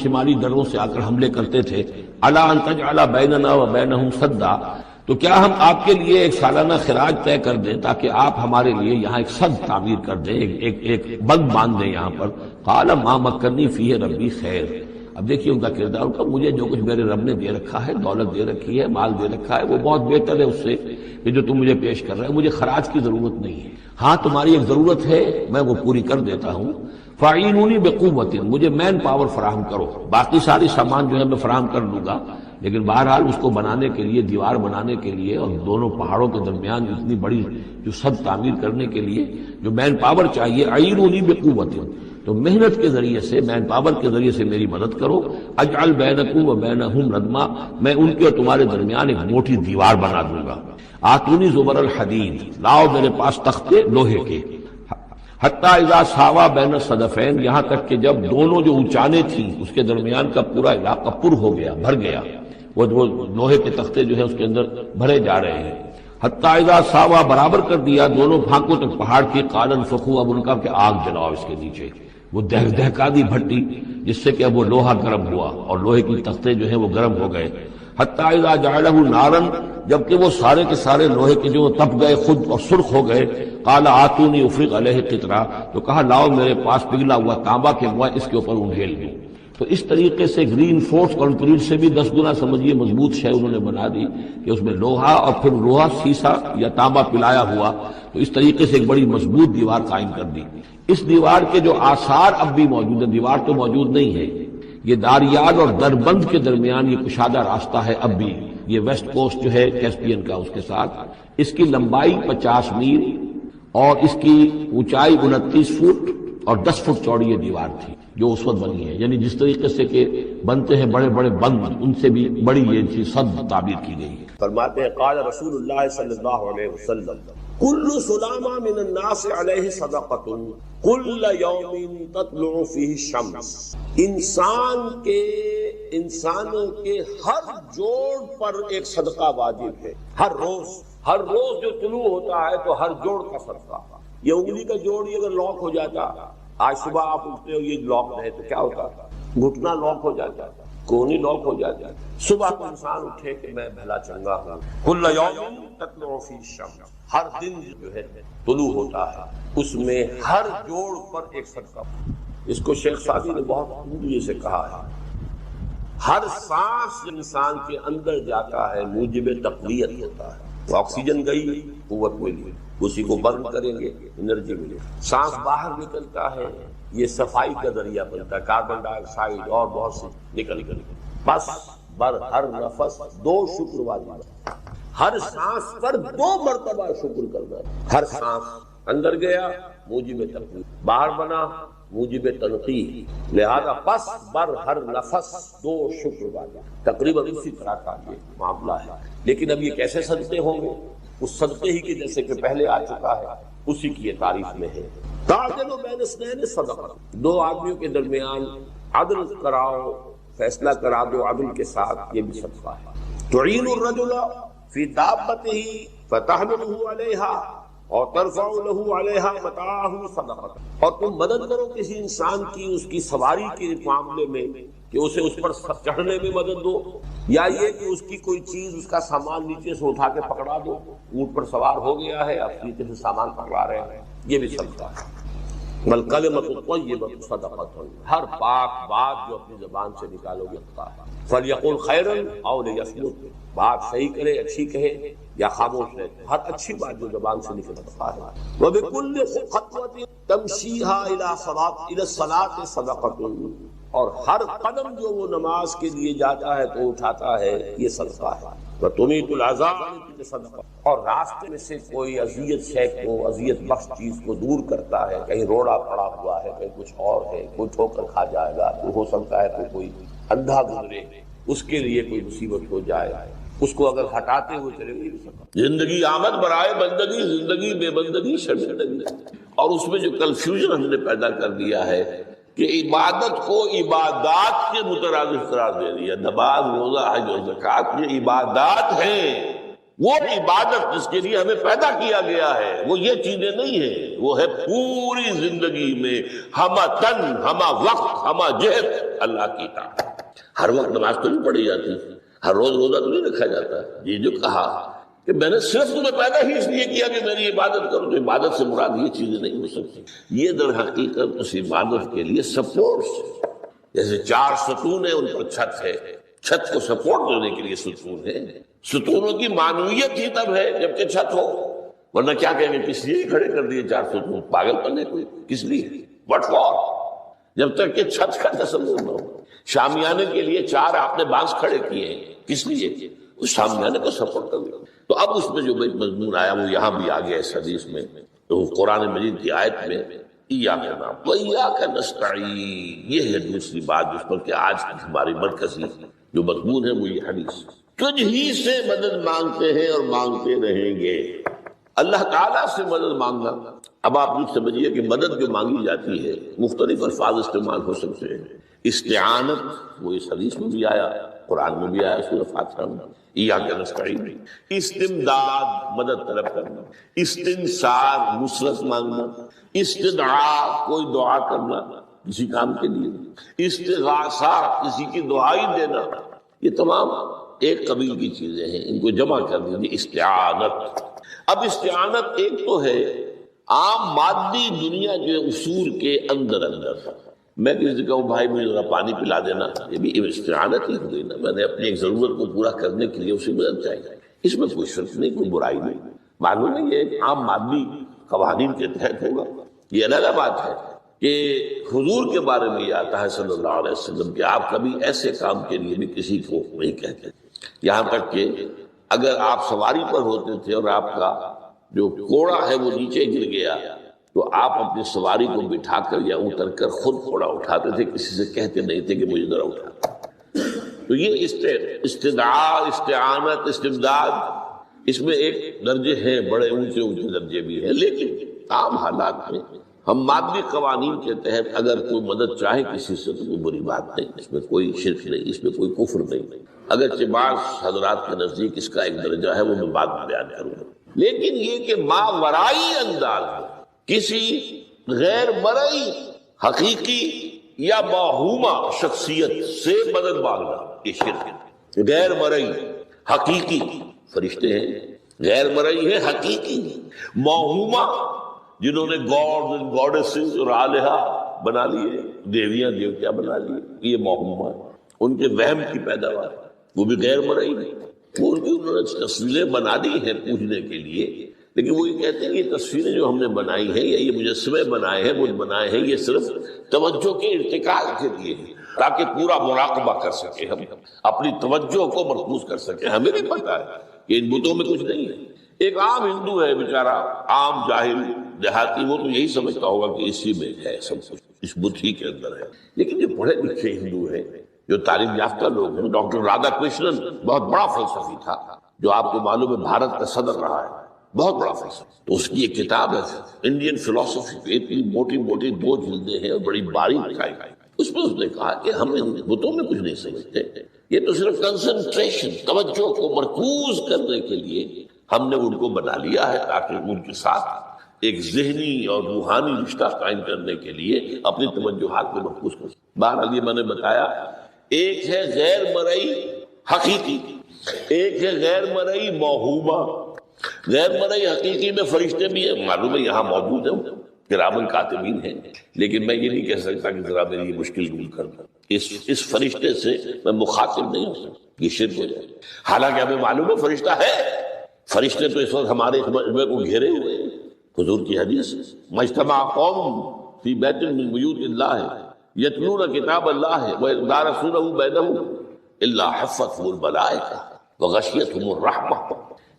شمالی دروں سے آ کر حملے کرتے تھے۔ الا ان تجعل بیننا وبینہم سدا، تو کیا ہم آپ کے لیے ایک سالانہ خراج طے کر دیں تاکہ آپ ہمارے لیے یہاں ایک سد تعمیر کر دیں، ایک بند باندھ دیں یہاں پر۔ قال ما مکنی فیہ ربی خیر، اب دیکھیے ان کا کردار، ان کا مجھے جو کچھ میرے رب نے دے رکھا ہے، دولت دے رکھی ہے، مال دے رکھا ہے، وہ بہت بہتر ہے اس سے کہ جو تم مجھے پیش کر رہے ہو، مجھے خراج کی ضرورت نہیں ہے۔ ہاں تمہاری ایک ضرورت ہے، میں وہ پوری کر دیتا ہوں۔ فاعینونی بقوت، مجھے مین پاور فراہم کرو، باقی ساری سامان جو ہے میں فراہم کر لوں گا، لیکن بہرحال اس کو بنانے کے لیے، دیوار بنانے کے لیے اور دونوں پہاڑوں کے درمیان اتنی بڑی جو سد تعمیر کرنے کے لیے جو مین پاور چاہیے، اعینونی بقوت، تو محنت کے ذریعے سے، مین پاور کے ذریعے سے میری مدد کرو۔ اجعل بینکم وبینہم ردما، میں ان کے اور تمہارے درمیان ایک موٹی دیوار بنا دوں گا۔ آتونی زبر الحدید، لاؤ میرے پاس تختے لوہے کے۔ حتی اذا ساوا بین الصدفین، یہاں تک کہ جب دونوں جو اونچانے تھیں اس کے درمیان کا پورا علاقہ پر ہو گیا، بھر گیا، وہ لوہے کے تختے جو ہیں اس کے اندر بھرے جا رہے ہیں۔ حتی اذا ساوا، برابر کر دیا دونوں بھاگوں تک پہاڑ کی، قال انفخوا، اب ان کا کہ آگ جلاؤ اس کے نیچے، وہ دہکا دی بھٹی جس سے کہ اب وہ لوہا گرم ہوا اور لوہے کی تختے جو ہیں وہ گرم ہو گئے۔ حتی اذا جعلہ نارا، جبکہ وہ سارے کے سارے لوہے کے جو تپ گئے خود اور سرخ ہو گئے۔ قال آتونی افرغ علیہ قطرہ، تو کہا لاؤ میرے پاس پگھلا ہوا تانبا کے میں اس کے اوپر انڈھیل دوں۔ تو اس طریقے سے گرین فورس کنکریٹ سے بھی 10 گنا سمجھیے مضبوط شے انہوں نے بنا دی کہ اس میں لوہا اور پھر لوہا سیسا یا تانبا پلایا ہوا، تو اس طریقے سے ایک بڑی مضبوط دیوار قائم کر دی۔ اس دیوار کے جو آثار اب بھی موجود ہیں، دیوار تو موجود نہیں ہے، یہ داریال اور دربند کے درمیان یہ کشادہ راستہ ہے اب بھی، یہ ویسٹ کوسٹ جو ہے کیسپین کا، اس کے ساتھ اس کی لمبائی 50 میل اور اس کی اونچائی 29 فٹ اور 10 فٹ چوڑی یہ دیوار تھی۔ جو اسوت بنی ہے، یعنی جس طریقے سے کہ بنتے ہیں بڑے بڑے بند، ان سے بھی بڑی یہ چیز صد تعبیر کی گئی ہے۔ فرماتے ہیں قال رسول اللہ صلی اللہ علیہ وسلم کل سلامہ من الناس علیہ صدقۃ کل یوم تطلع فیہ الشمس، انسانوں کے ہر جوڑ پر ایک صدقہ واجب ہے، ہر روز جو طلوع ہوتا ہے تو ہر جوڑ کا صدقہ۔ یہ انگلی کا جوڑ یہ اگر لاک ہو جاتا، آج صبح آپ اٹھتے ہو یہ لاک ہے تو کیا ہوتا، گھٹنا لاک ہو جاتا، کونی لاک ہو جاتا، صبح کو انسان اٹھے کہ میں بھلا چنگا ہوں، کل یوم تطلع فیہ الشمس، ہر دن جو ہے طلوع ہوتا ہے اس میں ہر جوڑ پر ایک صدقہ۔ اس کو شیخ سعدی نے بہت عمدگی سے کہا ہے، ہر سانس انسان کے اندر جاتا ہے موجب تقویت ہوتا ہے، آکسیجن گئی قوت ملی، اسی کو برن کریں گے انرجی ملے، سانس باہر نکلتا ہے یہ صفائی کا ذریعہ بنتا ہے، کاربن ڈائی آکسائڈ اور بہت سے نکل بس بر ہر نفس 2 شکر واجب، ہر سانس پر 2 مرتبہ شکر کرنا، ہر سانس اندر گیا موجب تقویت، باہر بنا موجب تنقیح، لہذا پس بر ہر نفس 2 شکر واجب، تقریباً اسی طرح کا یہ معاملہ ہے۔ لیکن اب یہ کیسے صدقے ہوں گے؟ اس صدقے ہی کے جیسے کہ پہلے آ چکا ہے اسی کی یہ تعریف میں ہے، تعدل بین اثنین صدقہ، 2 آدمیوں کے درمیان عدل کراؤ، فیصلہ کرا دو عدل کے ساتھ، یہ بھی صدقہ ہے۔ تعین الرجل فی دابتہ فتحملہ علیہا اور ترفع لہ علیہا متاعہ صدقہ، اور تم مدد کرو کسی انسان کی اس کی سواری کے معاملے میں کہ اسے اس پر چڑھنے میں مدد دو، یا یہ کہ اس کی کوئی چیز اس کا سامان نیچے سے اٹھا کے پکڑا دو، اونٹ پر سوار ہو گیا ہے اب نیچے سے سامان پکڑا رہے ہیں، یہ بھی صدقہ ہے۔ والکلمۃ الطیبۃ صدقۃ، ہر پاک بات جو اپنی زبان سے نکالو گے صدقہ ہے۔ فلیقل خیرا او لیصمت، بات صحیح کرے، اچھی کہے یا خاموش رہے، ہر اچھی بات جو زبان سے نکل صدقہ ہے۔ وبکل خطوۃ تمشیھا الی الصلاۃ صدقۃ، اور ہر قدم جو وہ نماز کے لیے جاتا ہے تو اٹھاتا ہے یہ صدقہ ہے۔ وتمیت العذاب صدقہ، اور راستے میں سے کوئی اذیت شے کو، اذیت بخش چیز کو دور کرتا ہے، کہیں روڑا پڑا ہوا ہے، کہیں کچھ اور ہے، کوئی ٹھوکر کھا جائے گا تو ہو سکتا ہے تو کوئی اندھا گزرے، اس کے لیے کوئی مصیبت ہو جائے، اس کو اگر ہٹاتے ہوئے چلے گی۔ زندگی آمد برائے بندگی، زندگی بے بندگی شرمندگی، اور اس میں جو کنفیوژن ہم نے پیدا کر دیا ہے کہ عبادت کو عبادات کے مترادف قرار دے دیا، نماز روزہ حج اور زکوٰۃ یہ عبادات ہیں، وہ عبادت جس کے لیے ہمیں پیدا کیا گیا ہے وہ یہ چیزیں نہیں ہیں، وہ ہے پوری زندگی میں ہمہ تن ہمہ وقت ہمہ جہت اللہ کی اطاعت۔ ہر وقت نماز تو نہیں پڑھی جاتی، ہر روز روزہ تو نہیں رکھا جاتا، یہ جو کہا کہ میں نے صرف تمہیں پیدا ہی اس لیے کیا کہ میری عبادت کرو، تو عبادت سے مراد یہ چیزیں نہیں ہو سکتی، یہ در حقیقت اس عبادت کے لیے سپورٹس، جیسے 4 ستون ہیں ان پر چھت ہے، چھت کو سپورٹ دینے کے لیے ستون ہے، ستونوں کی معنویت ہی تب ہے جبکہ چھت ہو، ورنہ کیا کہیں گے کس لیے کھڑے کر دیے 4 ستون، پاگل پن ہے کوئی، کس لیے، وٹ فار، جب تک کہ چھت کا تصور نہ ہو۔ شامیانے کے لیے 4 آپ نے بانس کھڑے کیے ہیں، کس لیے، اس شامیانے کو سپورٹ کر دیا۔ تو اب اس میں جو مضمون آیا وہ یہاں بھی آ گیا اس حدیث میں، تو قرآن مجید کی آیت میں ایاک نعبد و ایاک نستعین، یہ ہے دوسری بات جس پر کہ آج کی ہماری مرکزی جو مضمون ہے وہ یہ حدیث، تجھ ہی سے مدد مانگتے ہیں اور مانگتے رہیں گے۔ اللہ تعالیٰ سے مدد مانگنا، اب آپ یہ سمجھیے کہ مدد جو مانگی جاتی ہے مختلف الفاظ استعمال ہو سکتے ہیں۔ استعانت وہ اس حدیث میں بھی آیا، قرآن میں بھی آیا، سورہ فاتحہ میں ایاک نستعین، استمداد مدد طلب کرنا، استنصار نصرت مانگنا، استدعاء کوئی دعا کرنا کسی کام کے لیے، استغاثہ کسی کی دعائی دینا، یہ تمام ایک قبیل کی چیزیں ہیں، ان کو جمع کر دیجیے استعانت۔ اب استعانت ایک تو ہے عام مادی دنیا جو اصول کے اندر میں کسی سے کہوں بھائی مجھے ذرا پانی پلا دینا، یہ بھی استعانت ہی ہو گئی نا، میں نے اپنی ایک ضرورت کو پورا کرنے کے لیے اسے مدد چاہیے، اس میں کوئی شرط نہیں، کوئی برائی نہیں، معلوم ہے یہ ایک عام مادی قوانین کے تحت ہوگا۔ یہ الگ بات ہے کہ حضور کے بارے میں یہ آتا ہے صلی اللہ علیہ وسلم کہ آپ کبھی ایسے کام کے لیے بھی کسی کو نہیں کہتے، یہاں تک کہ اگر آپ سواری پر ہوتے تھے اور آپ کا جو کوڑا ہے وہ نیچے گر گیا تو آپ اپنی سواری کو بٹھا کر یا اتر کر خود گھوڑا اٹھاتے تھے، کسی سے کہتے نہیں تھے کہ مجھے ذرا اٹھا۔ تو یہ استدعاء، استعانت، استمداد، اس میں ایک درجے ہیں، بڑے اونچے اونچے درجے بھی ہیں، لیکن عام حالات میں ہم مادی قوانین کے تحت اگر کوئی مدد چاہے کسی سے تو کوئی بری بات نہیں، اس میں کوئی شرک نہیں، اس میں کوئی کفر نہیں۔ اگرچہ بعض حضرات کے نزدیک اس کا ایک درجہ ہے، وہ میں بعد میں بیان کروں گا، لیکن یہ کہ ماورائی انداز میں کسی غیر مرئی حقیقی یا موہومہ شخصیت سے مدد مانگنا یہ شرک ہے۔ غیر مرئی حقیقی فرشتے ہیں، غیر مرئی ہے حقیقی، موہومہ جنہوں نے گاڈز اینڈ گاڈیسز اور آلہہ بنا لیے، دیویاں دیوتیاں بنا لیے، یہ موہومہ ان کے وہم کی پیداوار، وہ بھی غیر مرئی ہے۔ وہ انہوں نے تصویریں بنا دی ہیں پوجنے کے لیے، لیکن وہ یہ کہتے ہیں کہ یہ تصویریں جو ہم نے بنائی ہیں یا یہ مجسمے بنائے ہیں، وہ بنائے ہیں، یہ صرف توجہ کے ارتکاز کے لیے ہے، تاکہ پورا مراقبہ کر سکے، ہم اپنی توجہ کو مرکوز کر سکیں۔ ہمیں بھی پتا ہے کہ ان بتوں میں کچھ نہیں ہے۔ ایک عام ہندو ہے بیچارہ، عام جاہل دیہاتی، وہ تو یہی سمجھتا ہوگا کہ اسی میں ہے سب کچھ، اس بت ہی کے اندر ہے۔ لیکن جو پڑھے لکھے ہندو ہیں، جو تعلیم یافتہ لوگ ہیں، ڈاکٹر رادھا کرشنن بہت بڑا فلسفی تھا، جو آپ کو معلوم ہے بھارت کا صدر رہا ہے، بہت بڑا فلسفہ، تو اس کی ایک کتاب ہے انڈین فلسفی، اتنی موٹی موٹی 2 جلدیں ہیں اور بڑی باریک لکھائی گئی۔ اس میں اس نے کہا کہ ہم ان بتوں میں کچھ نہیں سمجھتے، یہ تو صرف کنسنٹریشن، توجہ کو مرکوز کرنے کے لیے ہم نے ان کو بنا لیا ہے، تاکہ ان کے ساتھ ایک ذہنی اور روحانی رشتہ قائم کرنے کے لیے اپنی توجہات کو مرکوز کر سکیں۔ بہرحال یہ میں نے بتایا، ایک ہے غیر مرئی حقیقی، ایک ہے غیر مرئی موہومہ۔ غیر مرئی حقیقی میں فرشتے بھی ہیں، معلوم ہے یہاں موجود ہیں، کرامن کاتبین ہیں، لیکن میں یہ نہیں کہہ سکتا کہ ذرا میری یہ مشکل دور کر دیں، اس فرشتے سے میں مخاطب نہیں ہو سکتا، یہ شرک ہو جائے۔ حالانکہ ہمیں معلوم ہے فرشتہ ہے، فرشتے تو اس وقت ہمارے مجمع کو گھیرے ہوئے ہیں۔ حضور کی حدیث، مجتمع قوم فی بیت من بیوت اللہ یتلون کتاب اللہ ویدارسونہ بینہم الا حفتہم الملائکہ وغشیتہم الرحمہ۔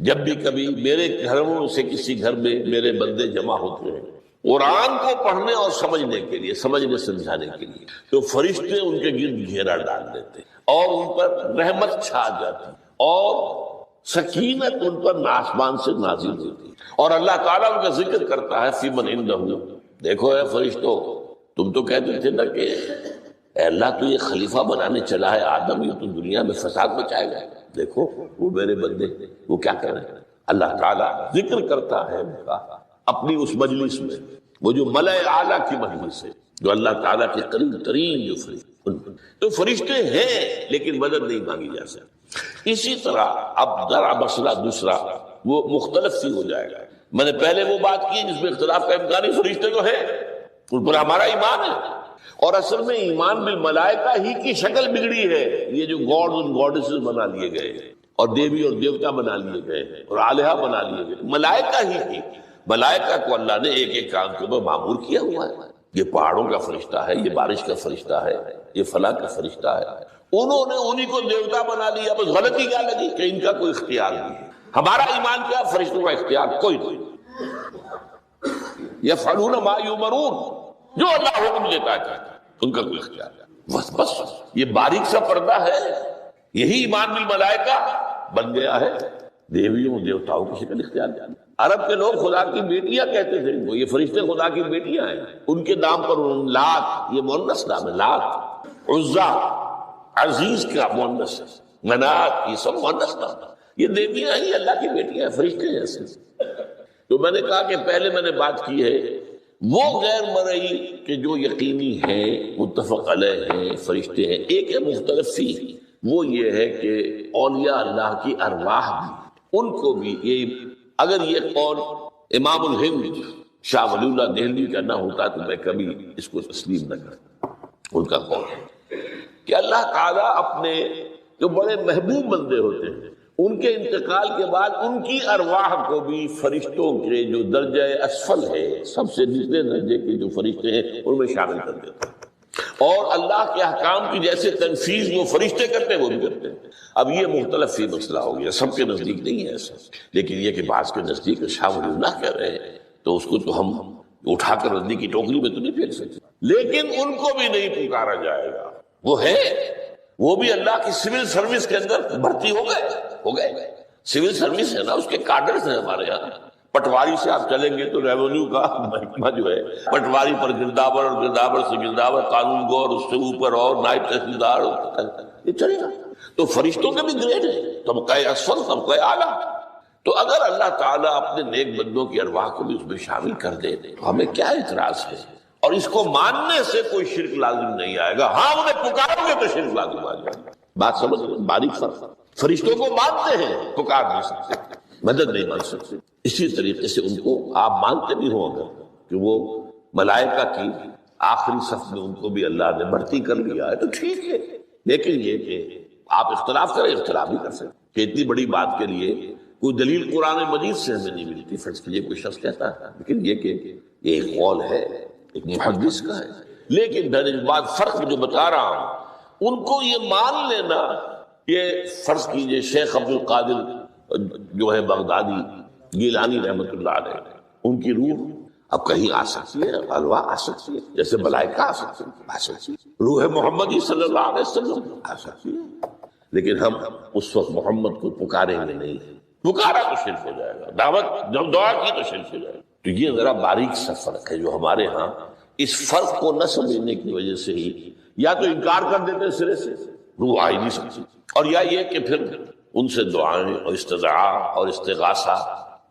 جب بھی کبھی میرے گھروں سے کسی گھر میں میرے بندے جمع ہوتے ہیں قرآن کو پڑھنے اور سمجھنے کے لیے، سمجھنے سمجھانے کے لیے، تو فرشتے ان کے گرد گھیرا ڈال دیتے اور ان پر رحمت چھا جاتی اور سکینت ان پر آسمان سے نازل ہوتی، اور اللہ تعالیٰ ان کا ذکر کرتا ہے فی من عندہ۔ دیکھو اے فرشتوں، تم تو کہتے تھے نا کہ اے اللہ تو یہ خلیفہ بنانے چلا ہے آدم، یہ تو دنیا میں فساد مچائے گا، دیکھو وہ میرے بندے وہ کیا کر رہے ہیں۔ اللہ تعالیٰ ذکر کرتا ہے ان کا اپنی اس مجلس میں، وہ جو ملائے اعلیٰ کی مجلس ہے، جو اللہ تعالیٰ کے قریب ترین جو فرشتے، تو فرشتے ہیں لیکن مدد نہیں مانگی جا سکتی۔ اسی طرح اب ذرا مسئلہ دوسرا وہ مختلف سی ہو جائے گا۔ میں نے پہلے وہ بات کی جس میں اختلاف کا امکان ہے، فرشتے تو ہیں، ان پر ہمارا ایمان ہے، اور اصل میں ایمان بالملائکہ ہی کی شکل بگڑی ہے۔ یہ جو گاڈز اور گاڈیسز بنا لیے گئے ہیں اور دیوی اور دیوتا بنا لیے گئے ہیں اور آلہہ بنا لیے گئے، ملائکہ ہی کی، ملائکہ کو اللہ نے ایک ایک کام کے اوپر معمور کیا ہوا ہے۔ یہ پہاڑوں کا فرشتہ ہے، یہ بارش کا فرشتہ ہے، یہ فلاں کا فرشتہ ہے، انہوں نے انہی کو دیوتا بنا لیا۔ بس غلطی کیا لگی کہ ان کا کوئی اختیار نہیں ہے۔ ہمارا ایمان کیا؟ فرشتوں کا اختیار کوئی نہیں، یفعلون ما یؤمرون، جو اللہ حکم دیتا ہے ان کا کوئی اختیار نہیں۔ بس یہ باریک سا پردہ ہے، یہی ایمان بالملائکہ بن گیا ہے، دیویوں دیوتاؤں کی شکل اختیار کیا۔ عرب کے لوگ خدا کی بیٹیاں کہتے تھے، وہ یہ فرشتے خدا کی بیٹیاں ہیں، ان کے نام پر لات، یہ مؤنث نام ہے، لات، عزا عزیز کا مؤنث ہے، منات یہ سب مؤنث نام ہے، یہ دیویاں ہیں، اللہ کی بیٹیاں ہیں، فرشتے ہیں ایسے۔ تو میں نے کہا کہ پہلے میں نے بات کی ہے وہ غیر مرئی کہ جو یقینی ہیں، متفق علیہ ہیں، فرشتے ہیں۔ ایک ہے مختلف فی، وہ یہ ہے کہ اولیاء اللہ کی ارواح بھی، ان کو بھی یہ، اگر یہ قول امام الہند شاہ ولی اللہ دہلوی کا نہ ہوتا تو میں کبھی اس کو تسلیم نہ کرتا۔ ان کا قول ہے کہ اللہ تعالیٰ اپنے جو بڑے محبوب بندے ہوتے ہیں ان کے انتقال کے بعد ان کی ارواح کو بھی فرشتوں کے جو درجہ اسفل ہے، سب سے نچلے درجے کے جو فرشتے ہیں ان میں شامل کر دیتے ہیں، اور اللہ کے احکام کی جیسے تنفیذ وہ فرشتے کرتے ہیں وہ بھی کرتے ہیں۔ اب یہ مختلف ہی مسئلہ ہو گیا، سب کے نزدیک نہیں ہے ایسا، لیکن یہ کہ بعض کے نزدیک شاہ ولی اللہ کہہ رہے ہیں تو اس کو تو ہم اٹھا کر ردی کی ٹوکری میں تو نہیں پھینک سکتے، لیکن ان کو بھی نہیں پکارا جائے گا. وہ ہے، وہ بھی اللہ کی سول سروس کے اندر بھرتی ہو گئے. سول سروس ہے نا، اس کے کارڈرز ہیں ہمارے یہاں. پٹواری سے آپ چلیں گے تو ریونیو کا محکمہ جو ہے، پٹواری پر گردابر اور گردابر سے گردابر، قانون گو اور اس سے اوپر اور نائب تحصیلدار، یہ چلے گا. تو فرشتوں کے بھی گریڈ ہے، طبقہ اسفل، طبقہ اعلیٰ. تو اگر اللہ تعالیٰ اپنے نیک بندوں کی ارواح کو بھی اس میں شامل کر دے تو ہمیں کیا اعتراض ہے؟ اور اس کو ماننے سے کوئی شرک لازم نہیں آئے گا. ہاں انہیں پکارو گے تو شرک لازم آ جائے گا. بات سمجھ لیں، باریک فرق. فرشتوں کو مانتے ہیں، پکار نہیں سکتے، مدد نہیں مان سکتے. اسی طریقے سے ان کو آپ مانتے بھی ہوں گے کہ وہ ملائکہ کی آخری صف میں ان کو بھی اللہ نے بھرتی کر لیا ہے تو ٹھیک ہے. لیکن یہ کہ آپ اختلاف کریں، اختلاف بھی کر سکتے کہ اتنی بڑی بات کے لیے کوئی دلیل قرآن مجید سے ہمیں نہیں ملتی. فرض کیجیے کوئی شخص کہتا ہے، لیکن یہ کہ یہ ایک قول ہے، ایک محدث کا ہے. لیکن بات فرق جو بتا رہا ہوں، ان کو یہ مان لینا، یہ فرض کیجیے شیخ عبد القادر جو ہے بغدادی گیلانی رحمۃ اللہ علیہ، ان کی روح اب کہیں آ سکتی ہے، الوا آ سکتی ہے، جیسے ملائکہ آ سکتی ہے، روح محمدی صلی اللہ علیہ وسلم آ سکتی ہے. لیکن ہم اس وقت محمد کو پکاریں گے نہیں. پکارا تو شرک ہو جائے گا، دعوت جب دعا کی تو شرک ہو جائے گا. تو یہ ذرا باریک سا فرق ہے جو ہمارے ہاں اس فرق کو نہ سمجھنے کی وجہ سے ہی یا تو انکار کر دیتے سرے سے، روح آ ہی نہیں سکتی، اور یا یہ کہ پھر ان سے دعائیں اور استدعاء اور استغاثہ،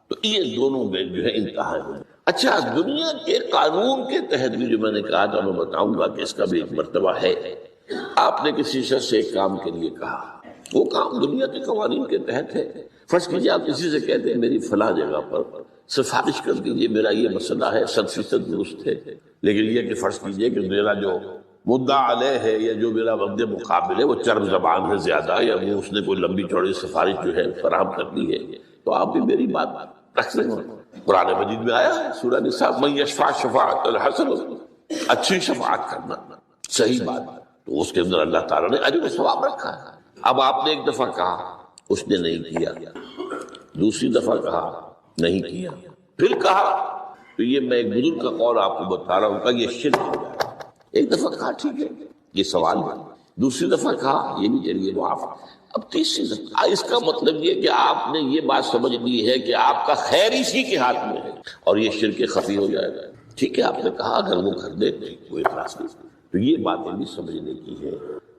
تو یہ دونوں میں جو ہے انتہا ہے. اچھا، دنیا کے قانون کے تحت بھی جو میں نے کہا تھا، میں بتاؤں گا کہ اس کا بھی ایک مرتبہ ہے. آپ نے کسی شخص سے ایک کام کے لیے کہا، وہ کام دنیا کے قوانین کے تحت ہے. فرض کیجیے آپ کسی سے کہتے ہیں میری فلاں جگہ پر سفارش کر دیجیے، میرا یہ مسئلہ ہے، 100% درست ہے، لیکن یہ کہ فرض کیجیے کہ میرا جو مدعا علیہ ہے یا جو میرا وقت مقابل ہے وہ چرب زبان ہے زیادہ، یا وہ اس نے کوئی لمبی چوڑی سفارش جو ہے فراہم کرنی ہے، تو آپ بھی میری بات رکھ لیں. قرآن مجید میں آیا ہے سورہ نساء، من یشفع شفاعۃ الحسن، اچھی شفاعت کرنا صحیح بات، تو اس کے اندر اللہ تعالیٰ نے اجر و ثواب رکھا ہے. اب آپ نے ایک دفعہ کہا، اس نے نہیں کیا، دوسری دفعہ کہا نہیں کیا، پھر کہا، تو یہ میں ایک بزرگ کا قول آپ کو بتا رہا ہوں کہ یہ شرک ہو جائے گا. ایک دفعہ کہا ٹھیک ہے یہ سوال ہے، دوسری دفعہ کہا یہ بھی چلیے معاف، اب تیسری دفعہ. اس کا مطلب یہ کہ آپ نے یہ بات سمجھ لی ہے کہ آپ کا خیر اسی کے ہاتھ میں ہے اور یہ شرک خفی ہو جائے گا. ٹھیک ہے، آپ نے کہا اگر وہ کر دے کوئی اعتراض نہیں. تو یہ باتیں بھی سمجھنے کی ہے،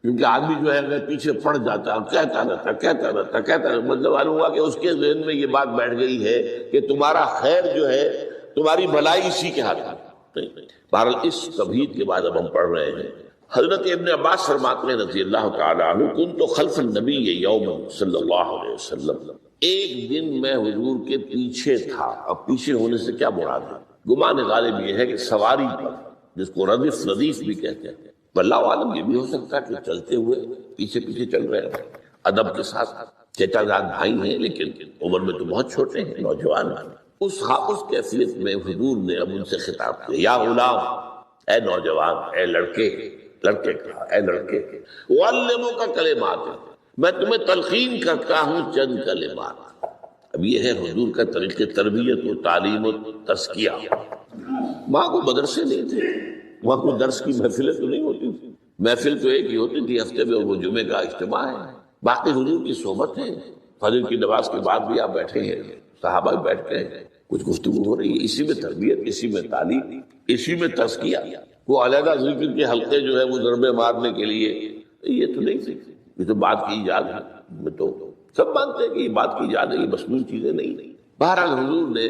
کیونکہ آدمی جو ہے اگر پیچھے پڑ جاتا ہے، کہتا رہتا، مطلب معلوم ہوا کہ اس کے ذہن میں یہ بات بیٹھ گئی ہے کہ تمہارا خیر جو ہے، تمہاری بھلائی اسی کے ہاتھ میں. بہرحال اس تمہید کے بعد اب ہم پڑھ رہے ہیں. حضرت ابن عباس فرماتے ہیں رضی اللہ تعالیٰ عنہ، کنت خلف النبی یوم صلی اللہ علیہ وسلم، ایک دن میں حضور کے پیچھے تھا. اب پیچھے ہونے سے کیا مراد ہے؟ گمان غالب یہ ہے کہ سواری پر، جس کو ردیف بھی کہتے ہیں. اللہ عالم یہ بھی ہو سکتا ہے کہ چلتے ہوئے پیچھے چل رہے ہیں ادب کے ساتھ. چچا زاد بھائی ہیں لیکن عمر میں تو بہت چھوٹے ہیں، نوجوان ہیں. اس کیفیت میں حضور نے اب ان سے خطاب کیا، یا غلام، اے نوجوان، اے لڑکے کہا، اے لڑکے، وعلمک کلمات، میں تمہیں تلقین کرتا ہوں چند کلمات. اب یہ ہے حضور کا طریقہ تربیت و تعلیم و تزکیہ. وہاں کو مدرسے نہیں تھے، وہاں کوئی درس کی محفلیں تو نہیں ہوتی تھی. محفل تو ایک ہی ہوتی تھی ہفتے میں، وہ جمعے کا اجتماع ہے. باقی حضور کی صحبت ہے، فجر کی نماز کے بعد بھی آپ بیٹھے ہیں، صحابہ بھی بیٹھ گئے ہیں، کچھ گفتگو ہو رہی ہے. اسی میں تربیت، اسی میں تعلیم، اسی میں تزکیہ. وہ علیحدہ ذکر کے حلقے جو ہے وہ ضربے مارنے کے لیے یہ تو نہیں تھی. یہ تو بات کی ایجاد ہے. میں تو سب مانتے ہیں کہ یہ بات کی ایجاد ہے، یہ مصنوعی چیزیں نہیں. بہرحال حضور نے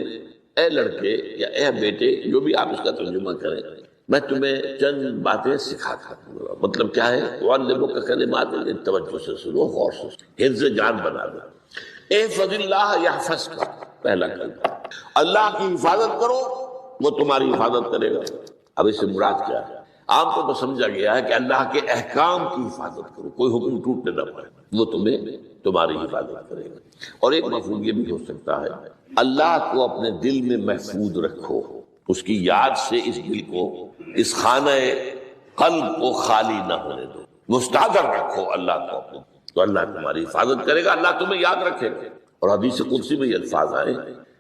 اے لڑکے یا اے بیٹے، جو بھی آپ اس کا ترجمہ کریں، میں تمہیں چند باتیں سکھاتا ہوں. مطلب کیا ہے؟ وعلمک کلمات، توجہ سے سنو، غور سے، حفظ جان بنا دو. احفظ اللہ یحفظک، پہلا کلمہ، اللہ کی حفاظت کرو وہ تمہاری حفاظت کرے گا. اب اس سے مراد کیا ہے؟ عام طور پر سمجھا گیا ہے کہ اللہ کے احکام کی حفاظت کرو، کوئی حکم ٹوٹنے نہ پڑے، وہ تمہاری حفاظت کرے گا. اور ایک مفہوم یہ بھی ہو سکتا ہے اللہ کو اپنے دل میں محفوظ رکھو، اس کی یاد سے اس دل کو، اس خانہ قلب کو خالی نہ ہونے دو، مستحضر رکھو اللہ کو اپنے، تو اللہ تمہاری حفاظت کرے گا، اللہ تمہیں یاد رکھے گا. اور حدیث قدسی میں یہ الفاظ آئے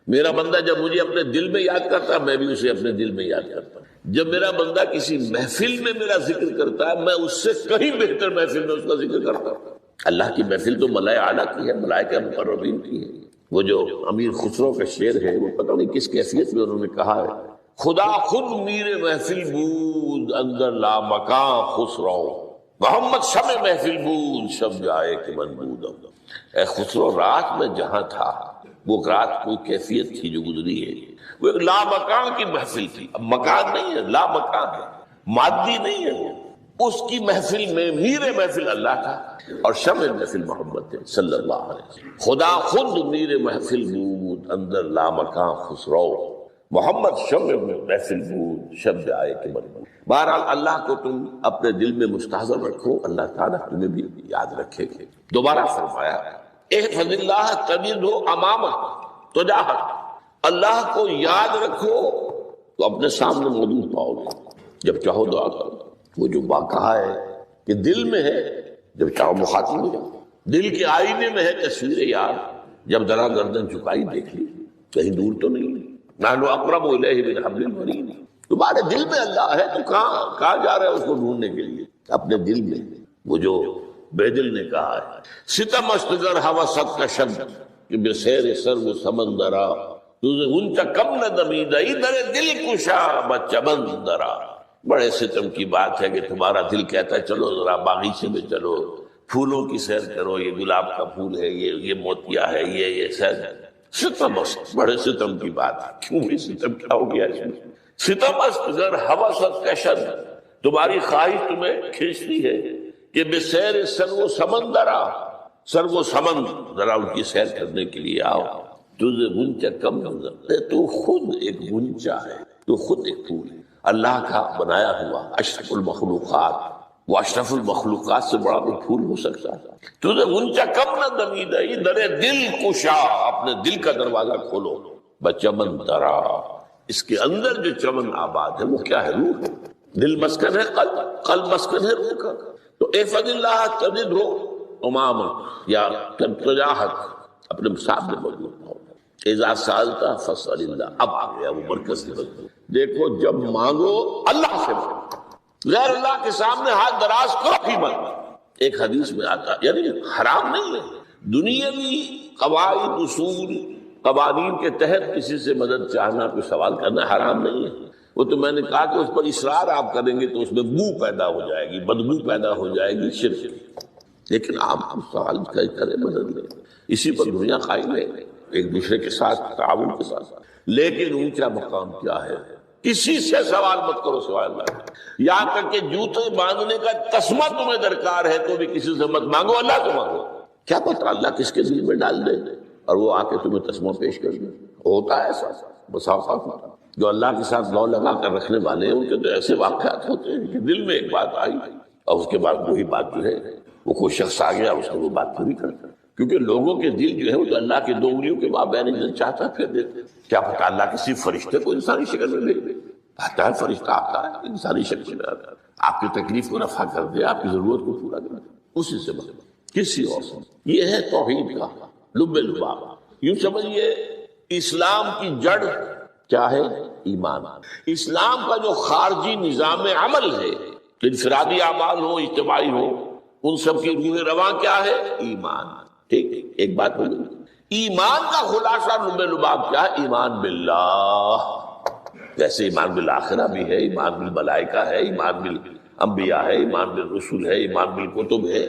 میرا بندہ جب مجھے اپنے دل میں یاد کرتا ہے میں بھی اسے اپنے دل میں یاد کرتا ہوں. جب میرا بندہ کسی محفل میں میرا ذکر کرتا ہے میں اس سے کہیں بہتر محفل میں اس کا ذکر کرتا ہوں. اللہ کی محفل تو ملائے اعلیٰ کی ہے، ملائکہ مقربین کی ہے. وہ جو امیر خسرو کا شعر ہے وہ پتہ نہیں کس کیفیت میں انہوں نے کہا ہے، خدا خود میر محفل بود اندر لا مکان خسرو، محمد شمع محفل بود شب جائے کہ من بودم. اے خسرو رات میں جہاں تھا وہ رات کوئی کیفیت تھی جو گزری ہے، وہ ایک لا مکان کی محفل تھی. اب مکان نہیں ہے، لا مکان ہے، مادی نہیں ہے. وہ اس کی محفل میں میر محفل اللہ تھا اور شمع محفل محمد تھے صلی اللہ علیہ وسلم. خدا خود میر محفل بود اندر لا مکان خسرو، محمد شمع محفل بود شب آئے کہ من. بہرحال اللہ کو تم اپنے دل میں مستحضر رکھو، اللہ تعالیٰ تمہیں بھی یاد رکھے گے. دوبارہ فرمایا احفظ اللہ تجدہ امامک تجاہک، اللہ کو یاد رکھو تو اپنے سامنے موجود پاؤ گے. جب چاہو دعا کرو. وہ جو کہا ہے کہ دل میں ہے، جب چاہو مخاطب ہو جاؤ. دل کے آئینے میں ہے تصویر یار، جب ذرا گردن جھکائی دیکھ لی کہیں دور تو نہیں. نحن اقرب الیہ من حبل الورید. تمہارے دل میں اللہ ہے تو کہاں جا رہے ہیں اس کو ڈھونڈنے کے لیے؟ اپنے دل میں. وہ جو بے دل نے کہا ہے ستم استگر حوست کا شب کہ بے سیر سر و سمندرا تجھے اونچا کم نہ دمیدہ در دل کشا بچمندرا. بڑے ستم کی بات ہے کہ تمہارا دل کہتا ہے چلو ذرا باغیچے میں چلو، پھولوں کی سیر کرو، یہ گلاب کا پھول ہے، یہ موتیا ہے، یہ سیر ہے. ستم است، بڑے ستم کی بات ہے. کیوں بھی ستم کیا ہو گیا اس میں؟ ستم است گر حوست کا شب، تمہاری خواہش تمہیں کھینچتی ہے کہ بے سیر سر و سمندرا، سر و سمند ذرا ان کی سیر کرنے کے لیے آؤ. تجھے غنچہ کم نظر، تو خود ایک غنچہ ہے، تو خود ایک پھول ہے اللہ کا بنایا ہوا، اشرف المخلوقات. وہ اشرف المخلوقات سے بڑا کوئی پھول ہو سکتا ہے؟ تجھے غنچہ کم نہ دمیدہ در دل کشا، اپنے دل کا دروازہ کھولو. بچمن درا، اس کے اندر جو چمن آباد ہے وہ کیا ہے؟ روح ہے. دل مسکن ہے قلب، قلب مسکن ہے روح کا. تو احفظ اللہ تجدہ امامک یا تجاہک، اپنے سامنے موجود ہو. اذا سالتا فاسأل اللہ. اب آ گیا وہ مرکز کی بات. دیکھو جب مانگو اللہ سے مانگو، غیر اللہ کے سامنے ہاتھ دراز کرو ہی مت. ایک حدیث میں آتا یعنی حرام نہیں ہے، دنیاوی قواعد اصول قوانین کے تحت کسی سے مدد چاہنا، کوئی سوال کرنا حرام نہیں ہے. وہ تو میں نے کہا کہ اس پر اصرار آپ کریں گے تو اس میں بو پیدا ہو جائے گی، بدبو پیدا ہو جائے گی، شرک. لیکن آپ سوال کریں مدد لیں، اسی پر دنیا قائم ہے، ایک دوسرے کے ساتھ تعاون کے ساتھ. لیکن اونچا مقام کیا ہے؟ کسی سے سوال مت کرو سوائے اللہ کے. یہاں تک کہ جوتے باندھنے کا تسمہ تمہیں درکار ہے تو بھی کسی سے مت مانگو، اللہ سے مانگو. کیا پتہ اللہ کس کے دل میں ڈال دے اور وہ آ کے تمہیں تسمہ پیش کر دے. ہوتا ہے ایسا مسافات جو اللہ کے ساتھ لو لگا کر رکھنے والے ہیں ان کے تو ایسے واقعات ہوتے ہیں کہ دل میں ایک بات آئی اور اس کے بعد وہی بات جو ہے وہ کوئی شخص آ گیا اس نے وہ بات پوری کر دی. کیونکہ لوگوں کے دل جو ہے وہ تو اللہ کی دو انگلیوں کے مابین چاہتا پھر دیتے. کیا پتہ اللہ کسی فرشتے کو انسانی شکل میں بھیج دے. آتا ہے فرشتہ، آتا ہے انسانی شکل میں آتا ہے، آپ کی تکلیف کو رفع کر دے، آپ کی ضرورت کو پورا کر دے، اسی سے مطلب کسی اور سے. یہ ہے توحید کا لب لباب. یوں سمجھیے اسلام کی جڑ کیا ہے؟ ایمان. اسلام کا جو خارجی نظام عمل ہے، انفرادی اعمال ہو اجتماعی ہو، ان سب کی روح رواں کیا ہے؟ ایمان. ٹھیک ہے، ایک بات بولوں، ایمان کا خلاصہ لب لباب کیا ہے؟ ایمان باللہ. جیسے ایمان بالآخرہ بھی ہے، ایمان بالملائکہ ہے، ایمان بالانبیاء ہے، ایمان بالرسول ہے، ایمان بالکتب ہے،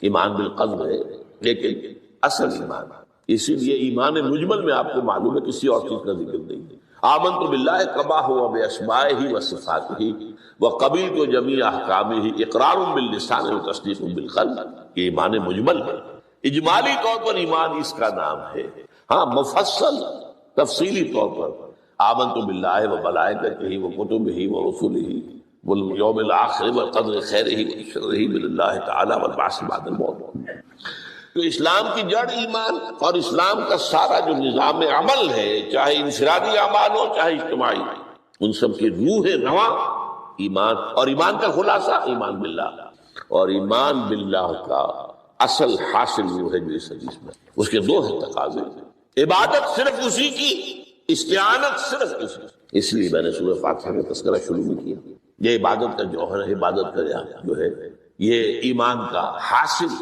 ایمان بالقلب ہے. لیکن اصل ایمان، اسی لیے ایمان مجمل میں آپ کو معلوم ہے کسی اور چیز کا ذکر نہیں ہے. آمنت باللہ کما ہوا باسمائہ وصفاتہ وقبلت جمیع احکامہ اقرار باللسان وتصدیق بالقلب. یہ ایمان مجمل ہے. اجمالی طور پر ایمان اس کا نام ہے. ہاں مفصل تفصیلی طور پر آمنت باللہ وملائکتہ وکتبہ ورسلہ والیوم الآخر والقدر خیرہ وشرہ من اللہ تعالی والبعث بعد الموت. تو اسلام کی جڑ ایمان، اور اسلام کا سارا جو نظام عمل ہے، چاہے انفرادی اعمال ہو چاہے اجتماعی، ان سب کی روح رواں ایمان. اور ایمان کا خلاصہ ایمان باللہ. اور ایمان باللہ کا اصل حاصل وہ ہے جو اس حدیث میں، اس کے دو ہیں تقاضے. عبادت صرف اسی کی استعانت صرف اس لیے میں نے سورہ فاتحہ کا تذکرہ شروع میں کیا. یہ عبادت کا جوہر ہے، عبادت کا جو ہے یہ ایمان کا حاصل.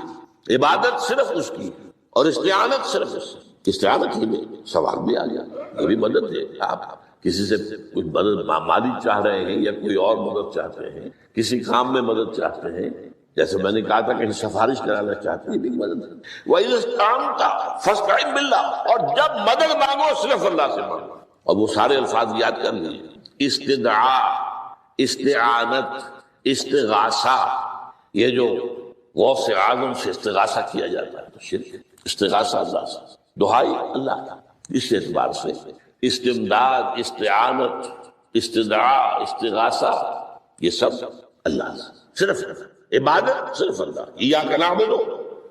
عبادت صرف اس کی اور استعانت صرف اس. استعانت ہی میں سوال بھی آ گیا، یہ بھی مدد ہے. آپ کسی سے کچھ مدد مالی چاہ رہے ہیں یا کوئی اور مدد چاہتے ہیں، کسی کام میں مدد چاہتے ہیں، جیسے میں نے کہا تھا کہ سفارش کرانا چاہتے ہیں، یہ بھی مدد ہے. وَإِذَا اسْتَعَنْتَ فَاسْتَعِنْ بِاللَّهِ، اور جب مدد مانگو صرف اللہ سے مانگو. اور وہ سارے الفاظ یاد کر لیجیے. استدعاء، استعانت، استغاثہ، یہ جو غوث اعظم سے استغاثہ کیا جاتا ہے تو شرک. استغاثہ اللہ سے، دعائی اللہ کا. اس اعتبار سے استمداد، استعانت، استدعاء، استغاثہ یہ سب اللہ سے. صرف عبادت صرف اللہ، ایاک نعبد،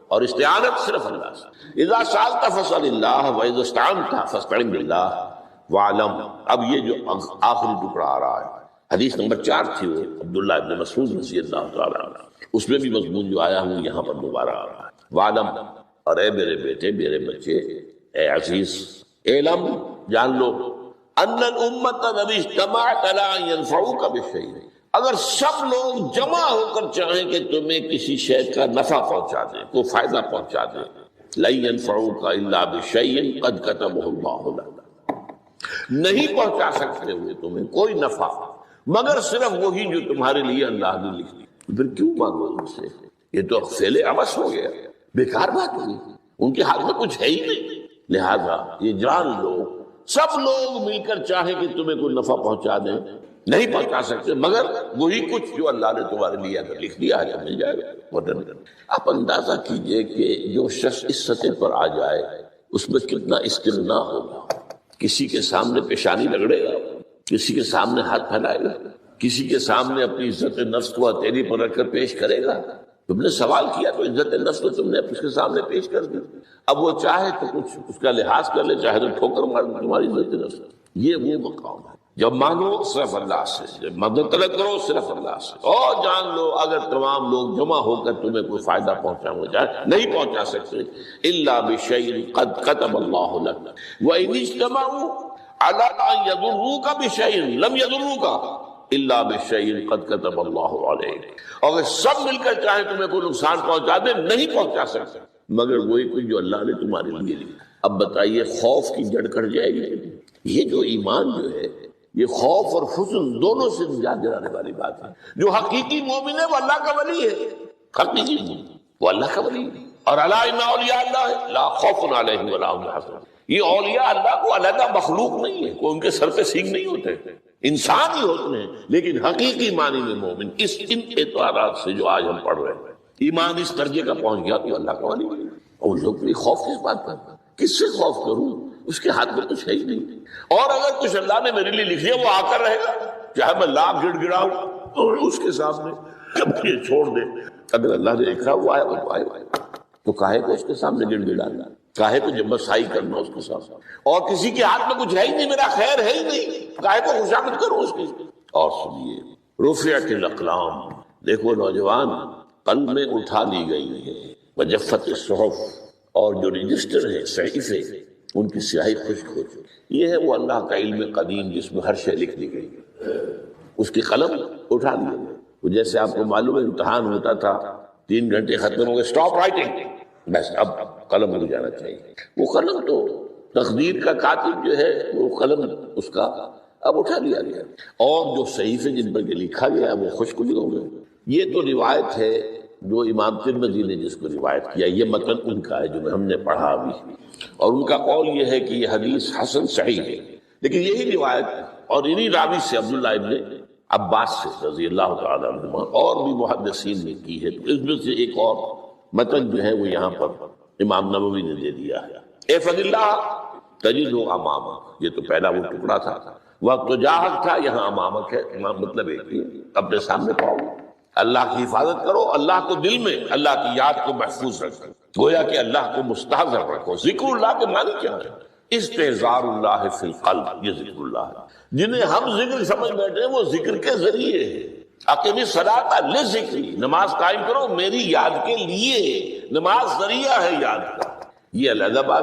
اور استعانت صرف اللہ سے. اذا سألت فاسأل اللہ واذا استعنت فاستعن باللہ وعلم. اب یہ جو آخری ٹکڑا آ رہا ہے، حدیث نمبر 4 تھی وہ عبداللہ ابن مسعود رضی اللہ تعالیٰ عنہ، اس میں بھی مضمون جو آیا ہوں یہاں پر دوبارہ آ رہا ہے. وعلم، اور اے میرے بیٹے، میرے بچے، اے عزیز، علم، جان لو، ان الامت الذی اجتمعت علی ان ینفعوک بشیء، اگر سب لوگ جمع ہو کر چاہیں کہ تمہیں کسی شے کا نفع پہنچا دیں، کوئی فائدہ پہنچا دیں، لن ینفعوک الا بشیء قد کتبہ اللہ لک، نہیں پہنچا سکتے ہوئے تمہیں کوئی نفع مگر صرف وہی جو تمہارے لیے اللہ نے لکھ دی. پھر کیوں مانگو ان سے؟ یہ تو فعل عبث ہو گیا، بیکار بات ہوئی، ان کے ہاتھ میں کچھ ہے ہی نہیں. لہذا یہ جان لو، سب لوگ مل کر چاہیں کہ تمہیں کوئی نفع پہنچا دیں، نہیں پہنچا سکتے مگر وہی کچھ جو اللہ نے تمہارے لیے اگر لکھ دیا ہے مل جائے گا. آپ اندازہ کیجئے کہ جو شخص اس سطح پر آ جائے اس میں کتنا استغنا ہوگا. کسی کے سامنے پیشانی رگڑے گا، کسی کے سامنے ہاتھ پھیلائے گا، کسی کے سامنے اپنی عزت نفس کو ہتھیلی پر رکھ کر پیش کرے گا. تم نے سوال کیا تو عزت نفس کو تم نے اس کے سامنے پیش کر دی. اب وہ چاہے تو کچھ اس کا لحاظ کر لے، چاہے تو ٹھوکر مار دے تمہاری عزت نفس. یہ وہ مقام ہے جب مانگو صرف اللہ سے، جب مدد طلب کرو صرف اللہ سے. اور جان لو اگر تمام لوگ جمع ہو کر تمہیں کوئی فائدہ پہنچانا چاہے نہیں پہنچا سکتے. الا بشیء قد کتب اللہ لک وان اجتمعوا علی ان یضروک بشیء لم یضروک الا بشیء قد کتب اللہ علیک. اگر سب مل کر چاہیں تمہیں کوئی نقصان پہنچا دے نہیں پہنچا سکتے مگر وہی کچھ جو اللہ نے تمہارے لیے لکھا. اب بتائیے خوف کی جڑ کٹ جائے گی. یہ جو ایمان جو ہے یہ خوف اور حزن دونوں سے نجات دلانے والی بات ہے. جو حقیقی مومن ہے وہ اللہ کا ولی ہے، حقیقی مومن وہ اللہ کا ولی ہے. اور الا ان اولیاء اللہ لا خوف علیہم ولا هم يحزنون. یہ اولیاء اللہ کو علیحدہ مخلوق نہیں ہے، کوئی ان کے سر پہ سینگ نہیں ہوتے، انسان ہی ہوتے ہیں. لیکن حقیقی معنی میں مومن ان اعتبارات سے جو آج ہم پڑھ رہے ہیں ایمان اس درجے کا پہنچ گیا تو اللہ کا ولی ہے. اور لوگ بھی خوف کس بات پر، کس سے خوف کروں، اس کے ہاتھ میں کچھ ہے ہی نہیں. اور اگر کچھ اللہ نے میرے لیے لکھ دیا وہ آ کر رہے گا، چاہے میں لاکھ گڑ گڑاؤں اور اس کے سامنے کبھی یہ چھوڑ دے. اگر اللہ نے لکھا وہ آیا وہ آئے تو کاہے کو اس کے سامنے گڑ گڑانا، کاہے کو جمبسائی کرنا اس کے ساتھ. اور کسی کے ہاتھ میں کچھ ہے ہی نہیں، میرا خیر ہے ہی نہیں، کاہے کو خوشامد کروں اس کی. اور سنیے رفعت الاقلام، دیکھو نوجوان قلم میں اٹھا لی گئی ہے، وجفت الصحف، اور جو رجسٹر ہے صحیفے ان کی سیاہی خشک ہو چکی. یہ ہے وہ اللہ کا علم قدیم جس میں ہر شے لکھ دی گئی، اس کی قلم اٹھا لی گئی. وہ جیسے آپ کو معلوم ہے امتحان ہوتا تھا 3 گھنٹے ختم ہو گئے، اسٹاپ رائٹنگ، بس اب قلم رک جانا چاہیے. وہ قلم تو تقدیر کا کاتب جو ہے وہ قلم اس کا اب اٹھا لیا گیا، اور جو صحیفے جن پر لکھا گیا وہ خشک ہو گئے. یہ تو روایت ہے جو امام ترمذی نے جس کو روایت کیا، یہ متن ان کا ہے جو ہم نے پڑھا ابھی، اور ان کا قول یہ ہے کہ یہ حدیث حسن صحیح ہے. لیکن یہی روایت اور انہی راوی سے عبداللہ ابن عباس سے رضی اللہ تعالیٰ عنہما اور بھی محدثین نے کی ہے. تو اس میں سے ایک اور متن جو ہے وہ یہاں پر امام نووی نے دے دیا ہے. احفظ اللہ تجدہ امامک، یہ تو پہلا وہ ٹکڑا تھا، وقت تو جاہک تھا، یہاں امامک ہے. امام مطلب ایک ہی اپنے سامنے پاؤ. اللہ کی حفاظت کرو، اللہ کو دل میں، اللہ کی یاد کو محفوظ رکھو، گویا کہ اللہ کو مستحضر رکھو. ذکر اللہ کے معنی کیا ہے؟ استحضار اللہ فی القلب، یہ ذکر اللہ ہے. جنہیں ہم ذکر سمجھ بیٹھے ہیں وہ ذکر کے ذریعے ہے. اقیم الصلاۃ لذکری، نماز قائم کرو میری یاد کے لیے. نماز ذریعہ ہے یاد کا. یہ علیحدہ بات